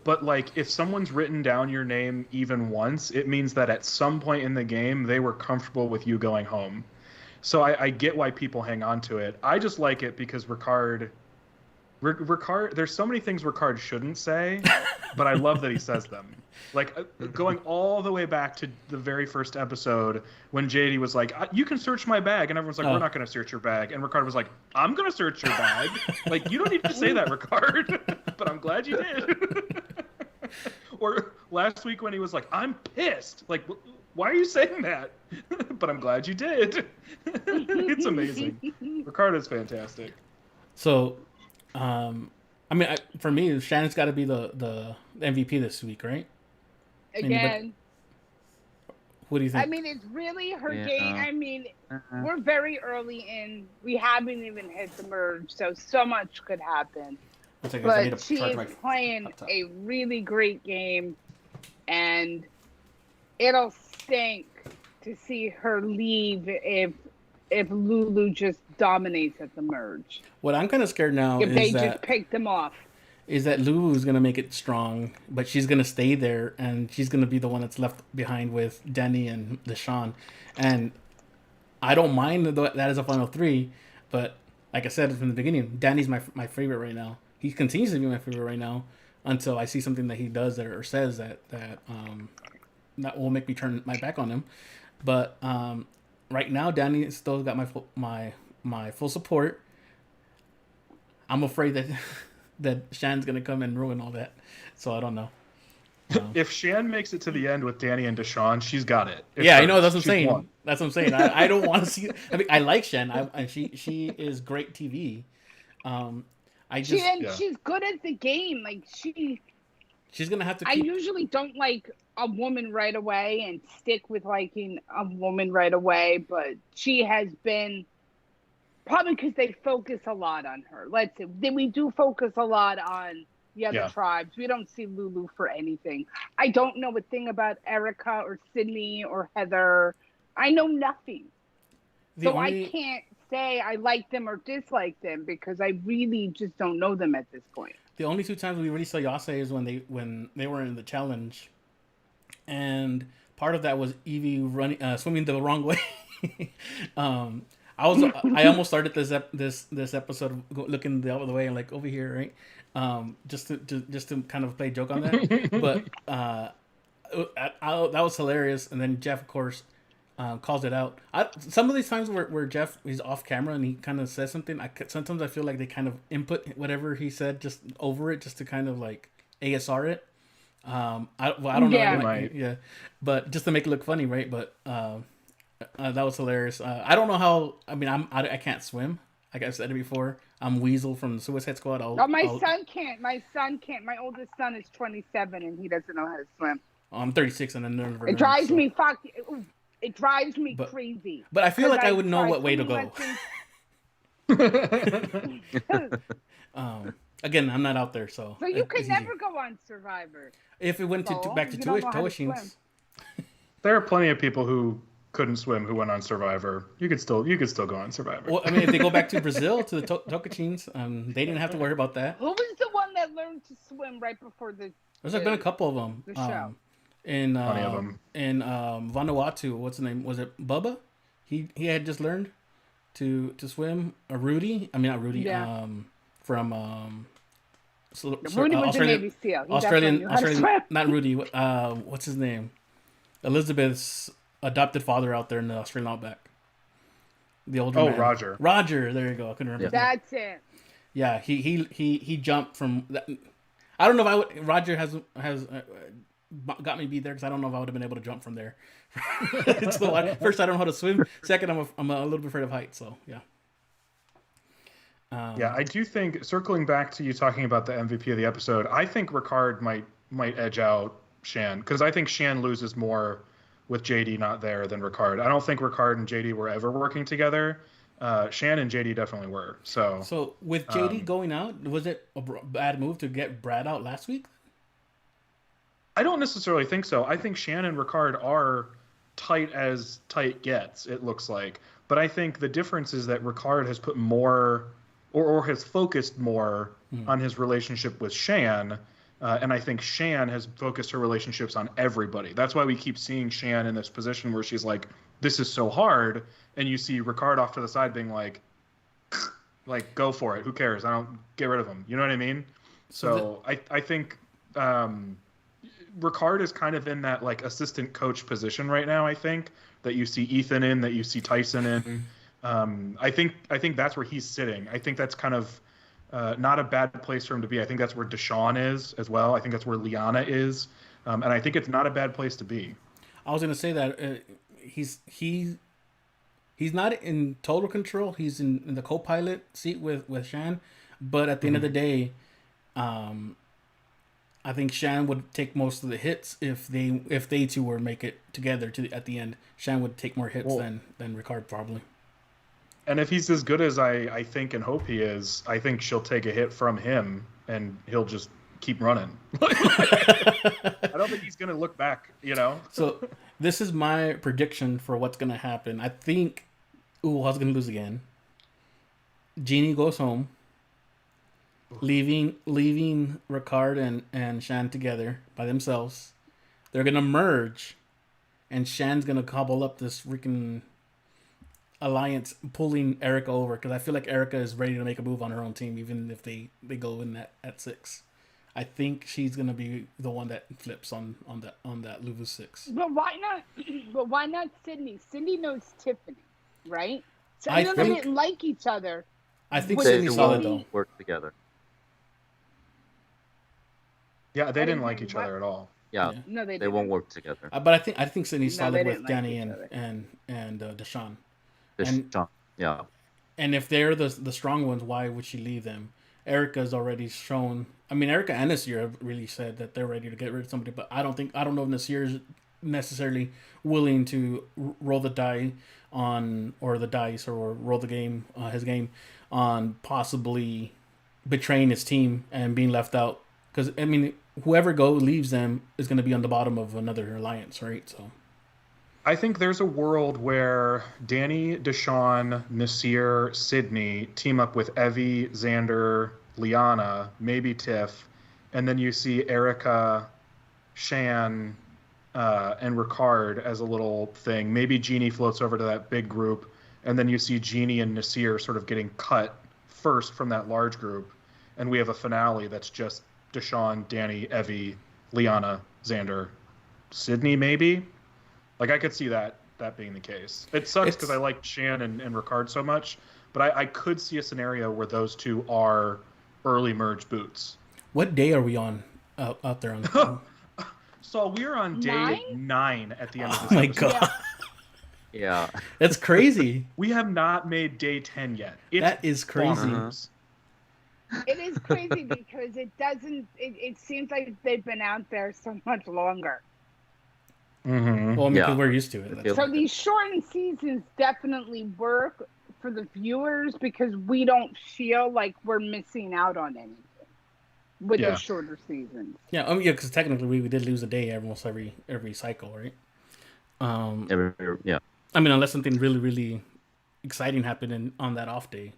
but like if someone's written down your name even once, it means that at some point in the game they were comfortable with you going home. So I get why people hang on to it. I just like it because Ricard, there's so many things Ricard shouldn't say, but I love that he says them. Like going all the way back to the very first episode when JD was like, "You can search my bag," and everyone's like, "We're not going to search your bag," and Ricard was like, "I'm going to search your bag." Like, you don't need to say that, Ricard, but I'm glad you did. Or last week when he was like, "I'm pissed," like, why are you saying that? But I'm glad you did. It's amazing. Ricard is fantastic. So, I mean, for me, Shannon's got to be the MVP this week, right? Again. What do you think? I mean, it's really her game. I mean, we're very early in. We haven't even hit the merge, so much could happen. But she is playing a really great game, and it'll stink to see her leave if Lulu just dominates at the merge. What I'm kind of scared now if they just pick them off. Is that Lulu's going to make it strong, but she's going to stay there, and she's going to be the one that's left behind with Danny and Deshawn. And I don't mind that as a final three, but like I said from the beginning, Danny's my favorite right now. He continues to be my favorite right now until I see something that he does or says that will make me turn my back on him. But right now, Danny still got my full support. I'm afraid that Shan's gonna come and ruin all that, so I don't know. If Shan makes it to the end with Danny and Deshawn, she's got it. I know. That's what I'm saying. Won. That's what I'm saying. I don't want to see. I mean, I like Shan, and she is great TV. She's good at the game. Like she's gonna have to. I usually don't like a woman right away and stick with liking a woman right away, but she has been. Probably because they focus a lot on her. We do focus a lot on the other tribes. We don't see Lulu for anything. I don't know a thing about Erica or Sydney or Heather. I know nothing. I can't say I like them or dislike them because I really just don't know them at this point. The only 2 times we really saw Yase is when they were in the challenge, and part of that was Evie swimming the wrong way. I almost started this episode looking the other way and like over here, right? Just to kind of play joke on that. But that was hilarious. And then Jeff, of course, calls it out. Some of these times where Jeff is off camera and he kind of says something, sometimes I feel like they kind of input whatever he said just over it, just to kind of like ASR it. I don't know. But just to make it look funny, right? But that was hilarious. I don't know how. I mean, I can't swim. Like I've said it before, I'm Weasel from the Suicide Squad. My son can't. My oldest son is 27 and he doesn't know how to swim. I'm 36 and I never. It drives me It drives me But- crazy. But I feel 'Cause like I would know tried what way to swimming go. lessons. Again, I'm not out there, so. So you it's could easy. never go on Survivor. If it went to No, back to you don't know how to tuitions. swim. There are plenty of people who couldn't swim who went on Survivor. You could still go on Survivor. Well, I mean, if they go back to Brazil to the Tocantins, they didn't have to worry about that. Who was the one that learned to swim right before the? There's been a couple of them. The show. In Plenty of 'em. in Vanuatu, what's the name? Was it Bubba? He had just learned to swim. Rudy, I mean not Rudy. Yeah. From Rudy was a Navy SEAL. He Australian, definitely knew how to swim. not Rudy. What's his name? Elizabeth's adopted father out there in the Australian outback. The older man. Roger. Roger, there you go. I couldn't remember. his name. That's it. Yeah, he jumped from. That. I don't know if I would. Roger has got me beat there because I don't know if I would have been able to jump from there. So first, I don't know how to swim. Second, I'm a little bit afraid of heights. So yeah. Yeah, I do think, circling back to you talking about the MVP of the episode, I think Ricard might edge out Shan, because I think Shan loses more with JD not there than Ricard. I don't think Ricard and JD were ever working together. Shan and JD definitely were. So with JD going out, was it a bad move to get Brad out last week? I don't necessarily think so. I think Shan and Ricard are tight as tight gets, it looks like. But I think the difference is that Ricard has put more, or has focused more on his relationship with Shan. And I think Shan has focused her relationships on everybody. That's why we keep seeing Shan in this position where she's like, this is so hard. And you see Ricard off to the side being like, go for it. Who cares? I don't get rid of him. You know what I mean? So I think Ricard is kind of in that like assistant coach position right now. I think that you see Ethan in, that you see Tyson in. I think that's where he's sitting. I think that's kind of not a bad place for him to be. I think that's where Deshaun is as well. I think that's where Liana is, and I think it's not a bad place to be. I was going to say that he's not in total control. He's in the co-pilot seat with Shan, but at the end of the day, I think Shan would take most of the hits if they two were make it together at the end. Shan would take more hits than Ricard probably. And if he's as good as I think and hope he is, I think she'll take a hit from him and he'll just keep running. I don't think he's going to look back, you know? So this is my prediction for what's going to happen. I think Uwal's going to lose again. Jeannie goes home, leaving Ricard and Shan together by themselves. They're going to merge, and Shan's going to cobble up this freaking alliance, pulling Erica over, because I feel like Erica is ready to make a move on her own team, even if they go in at 6. I think she's gonna be the one that flips on that Luvu 6. But why not? But why not Sydney? Sydney knows Tiffany, right? So I I know they think- didn't like each other. I think Would They Sydney's solid won't though. work together. Yeah, they I didn't didn't like hear each what? other at all. Yeah, No, they they didn't. won't work together. But I think Sydney's No, they solid didn't with like Danny each and other. and Deshaun. Yeah, And if they're the strong ones, why would she leave them? Erica's already shown. I mean, Erica and Nasir have really said that they're ready to get rid of somebody, but I don't know if Nasir is necessarily willing to roll the die on, or the dice, or roll the game, his game, on possibly betraying his team and being left out. Because I mean, whoever leaves them is going to be on the bottom of another alliance, right? So. I think there's a world where Danny, Deshaun, Nasir, Sydney team up with Evie, Xander, Liana, maybe Tiff, and then you see Erica, Shan, and Ricard as a little thing. Maybe Jeannie floats over to that big group, and then you see Jeannie and Nasir sort of getting cut first from that large group, and we have a finale that's just Deshaun, Danny, Evie, Liana, Xander, Sydney, maybe. Like, I could see that being the case. It sucks because I like Shan and Ricard so much, but I could see a scenario where those two are early merge boots. What day are we on out there on? So we're on day 9 at the end of Oh this my episode. god, yeah. that's crazy. We have not made day 10 yet. It's That is crazy. bonkers. It is crazy because it doesn't. It seems like they've been out there so much longer. Mm-hmm. Well, I mean, because Yeah. we're used to it. That's So these shortened seasons definitely work for the viewers because we don't feel like we're missing out on anything with Yeah. the shorter seasons. yeah, because technically we did lose a day almost every cycle, right? Yeah. I mean, unless something really, really exciting happened on that off day,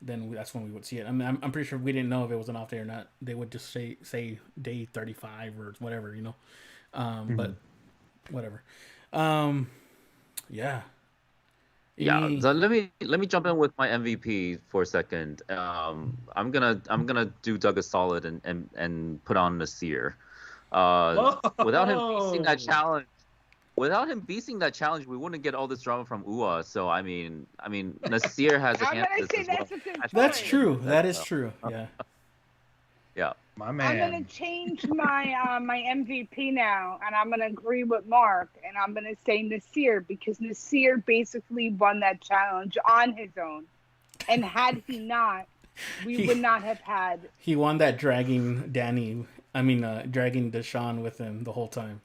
then that's when we would see it. I mean, I'm pretty sure we didn't know if it was an off day or not. They would just say day 35 or whatever, you know. But whatever. Yeah. Yeah, Any- so let me jump in with my MVP for a second. I'm gonna do Doug a solid and put on Nasir. Without him beating that challenge, we wouldn't get all this drama from Ua. So I mean, Nasir has a I'm hand gonna in say this as well. that's a good point. That's true. That is true. Yeah. Yeah. My I'm man. gonna change my my MVP now, and I'm gonna agree with Mark, and I'm gonna say Nasir because Nasir basically won that challenge on his own, and had he not, we would not have had. He won that dragging Deshaun with him the whole time.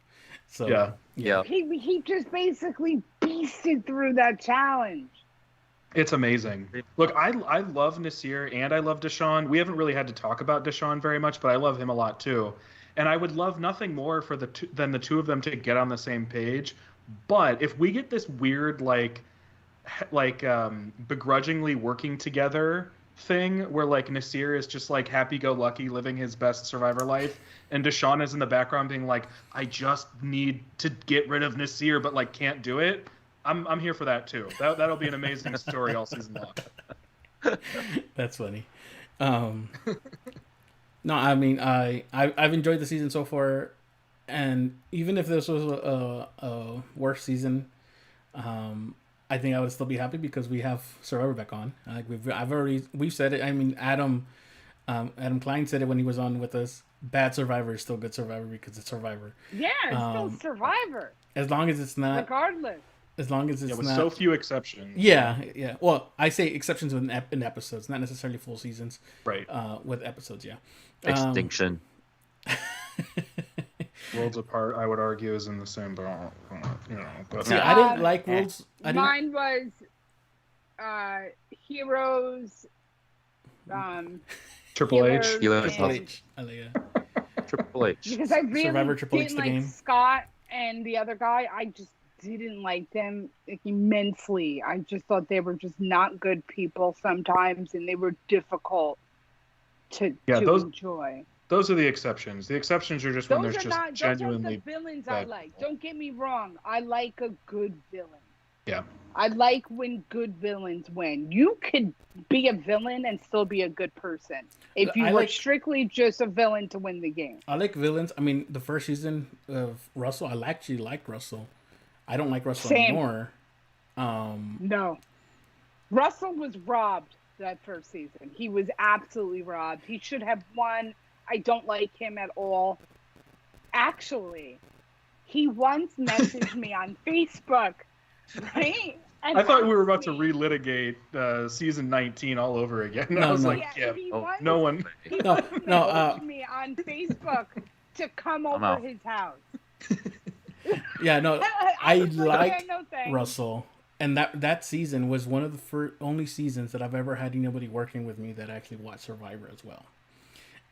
So Yeah. He just basically beasted through that challenge. It's amazing. Look, I love Nasir and I love Deshaun. We haven't really had to talk about Deshaun very much, but I love him a lot too. And I would love nothing more for than the two of them to get on the same page. But if we get this weird begrudgingly working together thing where like Nasir is just like happy-go-lucky living his best Survivor life and Deshaun is in the background being like, I just need to get rid of Nasir but like can't do it. I'm here for that too. That'll be an amazing story all season long. That's funny. No, I mean I've enjoyed the season so far, and even if this was a worse season, I think I would still be happy because we have Survivor back on. Like we've said it. I mean Adam Klein said it when he was on with us. Bad Survivor is still good Survivor because it's Survivor. Yeah, it's still Survivor, As long as it's not. regardless. As long as it's with not. so few exceptions. Yeah. Well, I say exceptions in episodes, not necessarily full seasons. Right. With episodes, yeah. Extinction. Worlds Apart, I would argue, is in the same boat. But See, I didn't like Worlds. Mine was Heroes. Triple H. Heroes Triple and- H. I like it. Triple H. Because I really Survivor Triple H didn't the like game. Scott and the other guy. I just didn't like them immensely. I just thought they were just not good people sometimes, and they were difficult to enjoy. Those are the exceptions. The exceptions are just when there's just genuinely those are the villains I bad like. people. Don't get me wrong. I like a good villain. Yeah. I like when good villains win. You could be a villain and still be a good person if you I were like- strictly just a villain to win the game. I like villains. I mean, the first season of Russell, I actually liked Russell. I don't like Russell Same. anymore. No. Russell was robbed that first season. He was absolutely robbed. He should have won. I don't like him at all. Actually, he once messaged me on Facebook, right? And I thought we were asked about to me- relitigate season 19 all over again. No, I was no. like, Yeah, yeah, he oh, once- no one. He No, once no, messaged me on Facebook to come over out. his house. Yeah, no, I was like, liked yeah, no thanks. Russell, and that season was one of the only seasons that I've ever had anybody working with me that actually watched Survivor as well.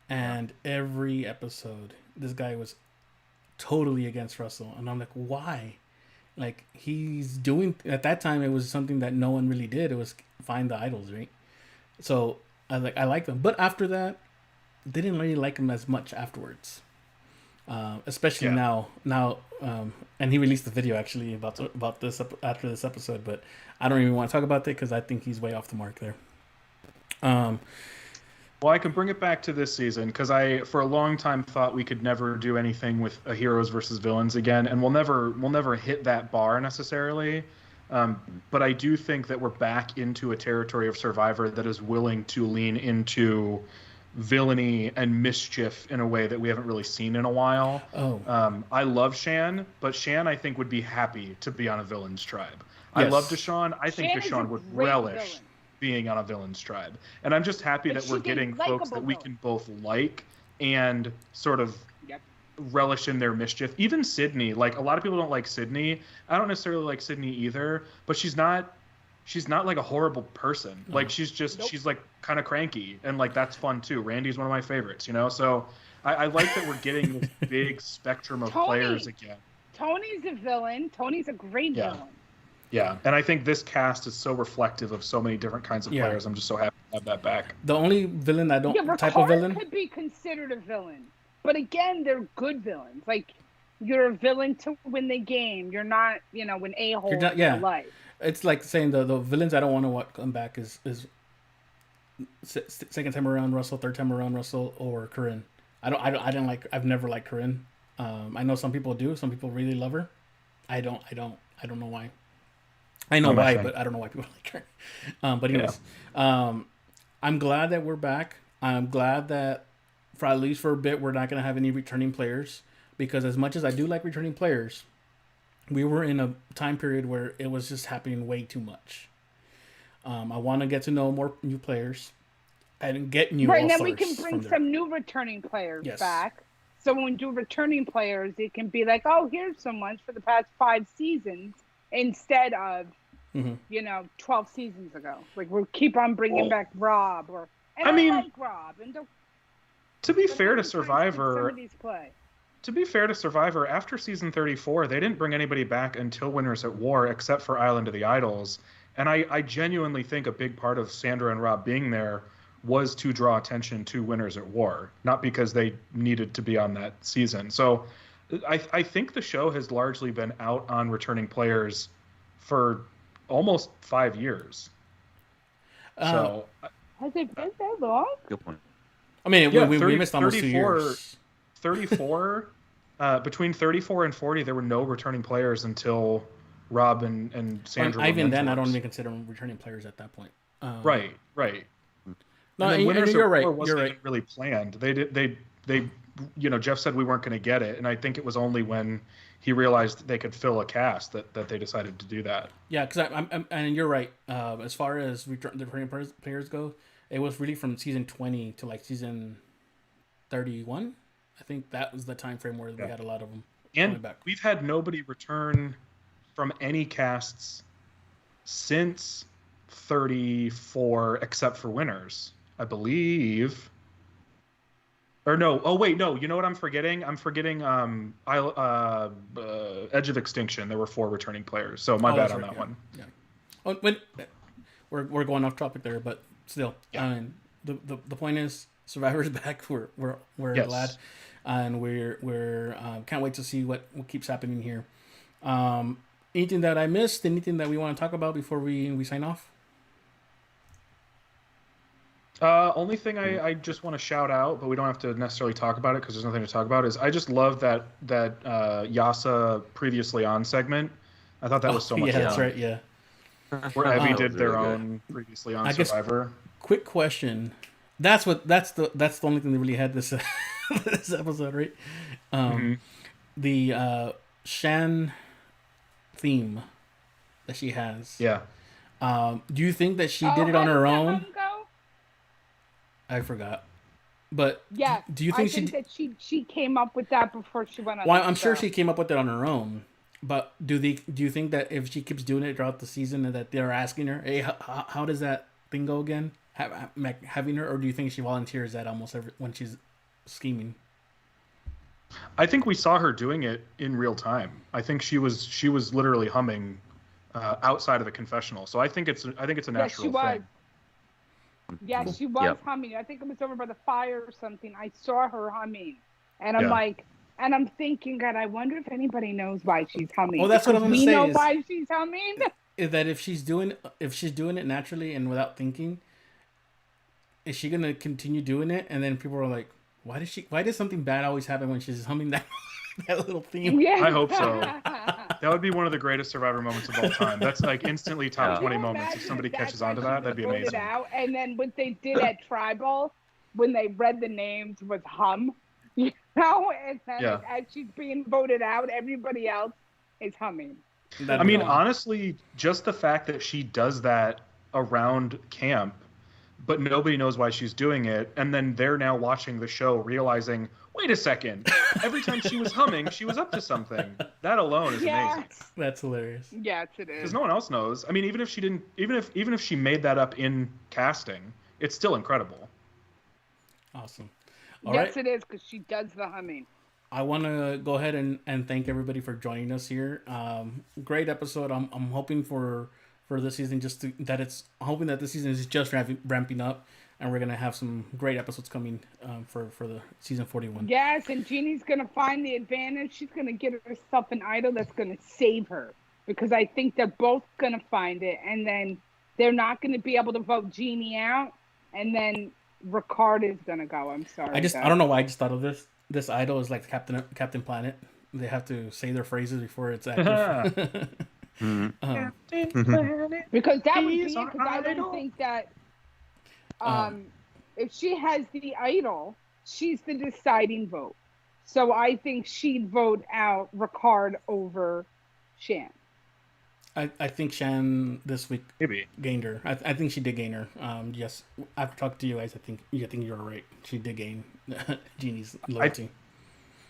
And every episode, this guy was totally against Russell, and I'm like, why? Like he's doing at that time, it was something that no one really did. It was find the idols, right? So I like them, but after that, didn't really like him as much afterwards. Especially Yeah. now, and he released the video actually about this after this episode, but I don't even want to talk about that because I think he's way off the mark there. Well, I can bring it back to this season because I, for a long time, thought we could never do anything with a heroes versus villains again, and we'll never hit that bar necessarily. But I do think that we're back into a territory of Survivor that is willing to lean into villainy and mischief in a way that we haven't really seen in a while. I love Shan, but Shan I think would be happy to be on a villain's tribe. I Yes. love Deshaun. I think Shan is a Deshaun would great relish villain. being on a villain's tribe. And I'm just happy But that we're she did getting folks that likable we villain. can both like and sort of Yep. relish in their mischief. Even Sydney, like a lot of people don't like Sydney. I don't necessarily like Sydney either, but she's not like a horrible person. Like she's like kind of cranky, and like that's fun too. Randy's one of my favorites, so I like that we're getting this big spectrum of players again. Tony's a villain. Tony's a great villain. Yeah, and I think this cast is so reflective of so many different kinds of players. I'm just so happy to have that back. The only villain I don't type of villain could be considered a villain, but again, they're good villains. Like you're a villain to win the game. You're not, an a-hole in your life. It's like saying the villains I don't want to come back is second time around Russell, third time around Russell, or Corinne. I've never liked Corinne. I know some people do. Some people really love her. I don't know why. I know why, but I don't know why people like her. But anyways, I'm glad that we're back. I'm glad that for at least for a bit we're not going to have any returning players, because as much as I do like returning players, we were in a time period where it was just happening way too much. I want to get to know more new players and get new all-stars. Right, and then we can bring some new returning players back. So when we do returning players, it can be like, oh, here's someone for the past 5 seasons instead of, 12 seasons ago. Like we'll keep on bringing back Rob I like Rob. And to be fair to Survivor, after season 34, they didn't bring anybody back until Winners at War, except for Island of the Idols. And I genuinely think a big part of Sandra and Rob being there was to draw attention to Winners at War, not because they needed to be on that season. So I think the show has largely been out on returning players for almost 5 years. Has it been that long? Good point. I mean, we missed almost 2 years. 34, between 34 and 40, there were no returning players until Rob and Sandra. Even then, I don't even consider them returning players at that point. Right. No, and you're right. Wasn't even really planned. They Jeff said we weren't going to get it, and I think it was only when he realized they could fill a cast that they decided to do that. Yeah, because I'm and you're right. As far as the returning players go, it was really from season 20 to like season 31. I think that was the time frame where we had a lot of them coming back. We've had nobody return from any casts since 34, except for Winners, I believe. Or no, oh wait, no, you know what I'm forgetting? I'm forgetting Edge of Extinction. There were 4 returning players, so my bad on that one. Yeah. Oh, we're going off topic there, but still, I mean, the point is Survivor's back. We're glad, and we're can't wait to see what keeps happening here. Anything that I missed? Anything that we want to talk about before we sign off? Only thing I just want to shout out, but we don't have to necessarily talk about it because there's nothing to talk about, is I just love that Yasa Previously On segment. I thought that was so much fun. Yeah, that's right, yeah. Where Evie did their own Previously On Survivor. Quick question. That's the only thing that really had this this episode, right? The Shan theme that she has. Yeah. Do you think that she did it on her own? I forgot, but yeah, do you think she came up with that before she went on? Well, I'm sure she came up with it on her own. But do you think that if she keeps doing it throughout the season, and that they're asking her, "Hey, how does that thing go again?" Having her, or do you think she volunteers that almost when she's scheming? I think we saw her doing it in real time. I think she was literally humming outside of the confessional. So I think it's a natural thing. Yeah, she was humming. I think it was over by the fire or something. I saw her humming, and I'm thinking, God, I wonder if anybody knows why she's humming. Well, that's what I'm going to say. We know why she's humming. Is that if she's doing it naturally and without thinking, is she going to continue doing it? And then people are like, why does something bad always happen when she's humming that little theme? Yeah. I hope so. That would be one of the greatest Survivor moments of all time. That's like instantly top 20 moments. If somebody catches on to that, that'd be amazing. And then what they did at Tribal, when they read the names, was hum. And then as she's being voted out, everybody else is humming. Honestly, just the fact that she does that around camp, but nobody knows why she's doing it. And then they're now watching the show realizing, wait a second, every time she was humming, she was up to something. That alone is amazing. That's hilarious. Yes, it is. Because no one else knows. I mean, even if she didn't, even if she made that up in casting, it's still incredible. Awesome. Yes, it is, because she does the humming. I want to go ahead and thank everybody for joining us here. Great episode. I'm hoping for this season I'm hoping that this season is just ramping up, and we're gonna have some great episodes coming for the season 41. Yes, and Jeannie's gonna find the advantage. She's gonna get herself an idol that's gonna save her, because I think they're both gonna find it, and then they're not gonna be able to vote Jeannie out, and then Ricard is gonna go. I'm sorry. I don't know why I just thought of this. This idol is like Captain Planet. They have to say their phrases before it's active. Because that would be it, because I don't think that if she has the idol, she's the deciding vote. So I think she'd vote out Ricard over Shan. I think Shan this week Maybe gained her. I think she did gain her. Yes, I've talked to you guys. I think you're right. She did gain Jeannie's loyalty.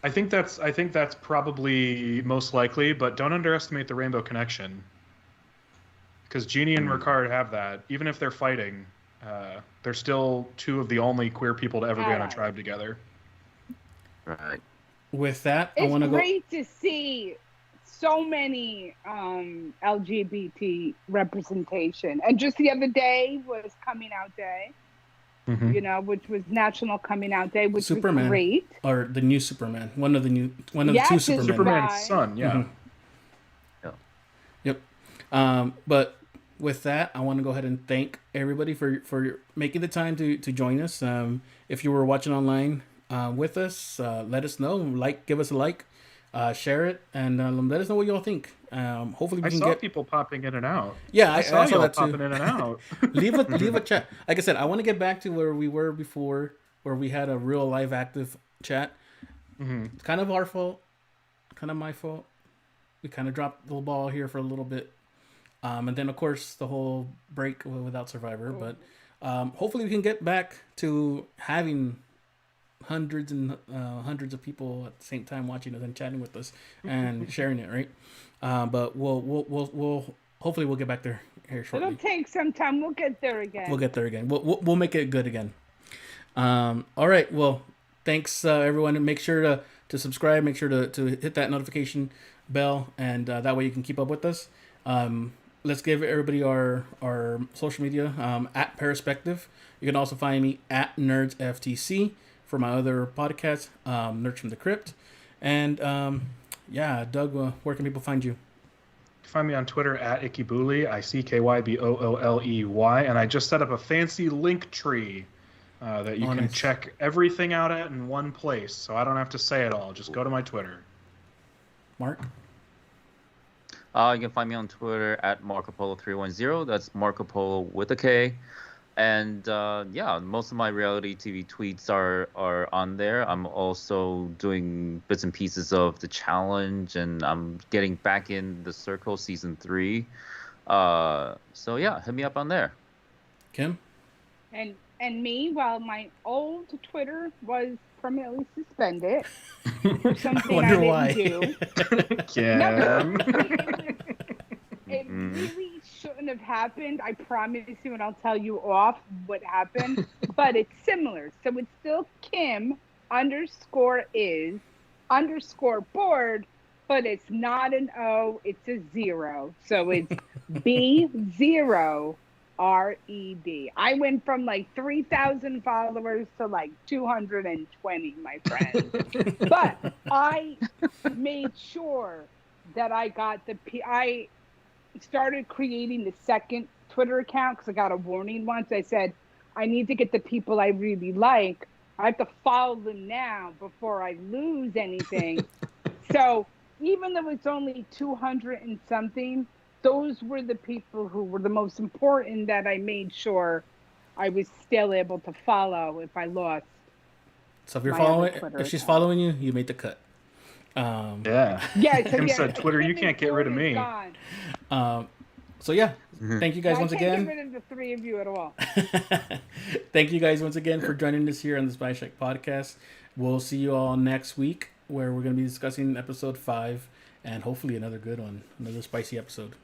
I think that's probably most likely, but don't underestimate the Rainbow Connection. Because Jeannie and Ricard have that. Even if they're fighting, they're still two of the only queer people to ever be on a tribe together. Right. With that, I It's want to go. great to see so many LGBT representation. And just the other day was Coming Out Day. Mm-hmm. Which was National Coming Out Day, which Superman, was great. Or the new Superman, one of the two Supermen. Superman's son, yeah. Mm-hmm. Yep. But with that, I want to go ahead and thank everybody for making the time to join us. If you were watching online with us, let us know. Give us a like, share it, and let us know what you all think. Hopefully, we can get people popping in and out. Yeah, I saw you that popping too. in and out. leave a chat. Like I said, I want to get back to where we were before, where we had a real live active chat. Mm-hmm. It's kind of our fault, kind of my fault. We kind of dropped the ball here for a little bit, and then of course the whole break without Survivor. But hopefully we can get back to having hundreds and hundreds of people at the same time watching us and chatting with us and sharing it, right? But we'll hopefully we'll get back there here shortly. It'll take some time. We'll get there again. We'll make it good again. All right. Well, thanks everyone, and make sure to subscribe. Make sure to hit that notification bell, and that way you can keep up with us. Let's give everybody our social media at Perspective. You can also find me at Nerds FTC for my other podcast, Nerds from the Crypt. And Doug, where can people find you? Find me on Twitter at Ikkybooley, ICKYBOOLEY, and I just set up a fancy link tree that you can check everything out at in one place, so I don't have to say it all. Just go to my Twitter. Mark? You can find me on Twitter at MarcoPolo310. That's Marco Polo with a K. And most of my reality TV tweets are on there. I'm also doing bits and pieces of the challenge, and I'm getting back in the Circle season 3. Hit me up on there. Kim? And me, while my old Twitter was permanently suspended for something I didn't do. Kim. It really shouldn't have happened. I promise you, and I'll tell you off what happened. But it's similar. So it's still Kim_is_board, but it's not an O, it's a 0. So it's B0RED. I went from like 3,000 followers to like 220, my friend. But I made sure that I got I started creating the second Twitter account because I got a warning once. I said, I need to get the people I really like. I have to follow them now before I lose anything. So even though it's only 200 and something, those were the people who were the most important that I made sure I was still able to follow if I lost. So if she's following you, you made the cut. Yeah. Yeah. So Kim said, Twitter, you can't get rid of me. So yeah, thank you guys once I again. can't get rid of the three of you at all. Thank you guys once again for joining us here on the Spice Shack podcast. We'll see you all next week where we're going to be discussing episode 5 and hopefully another good one, another spicy episode.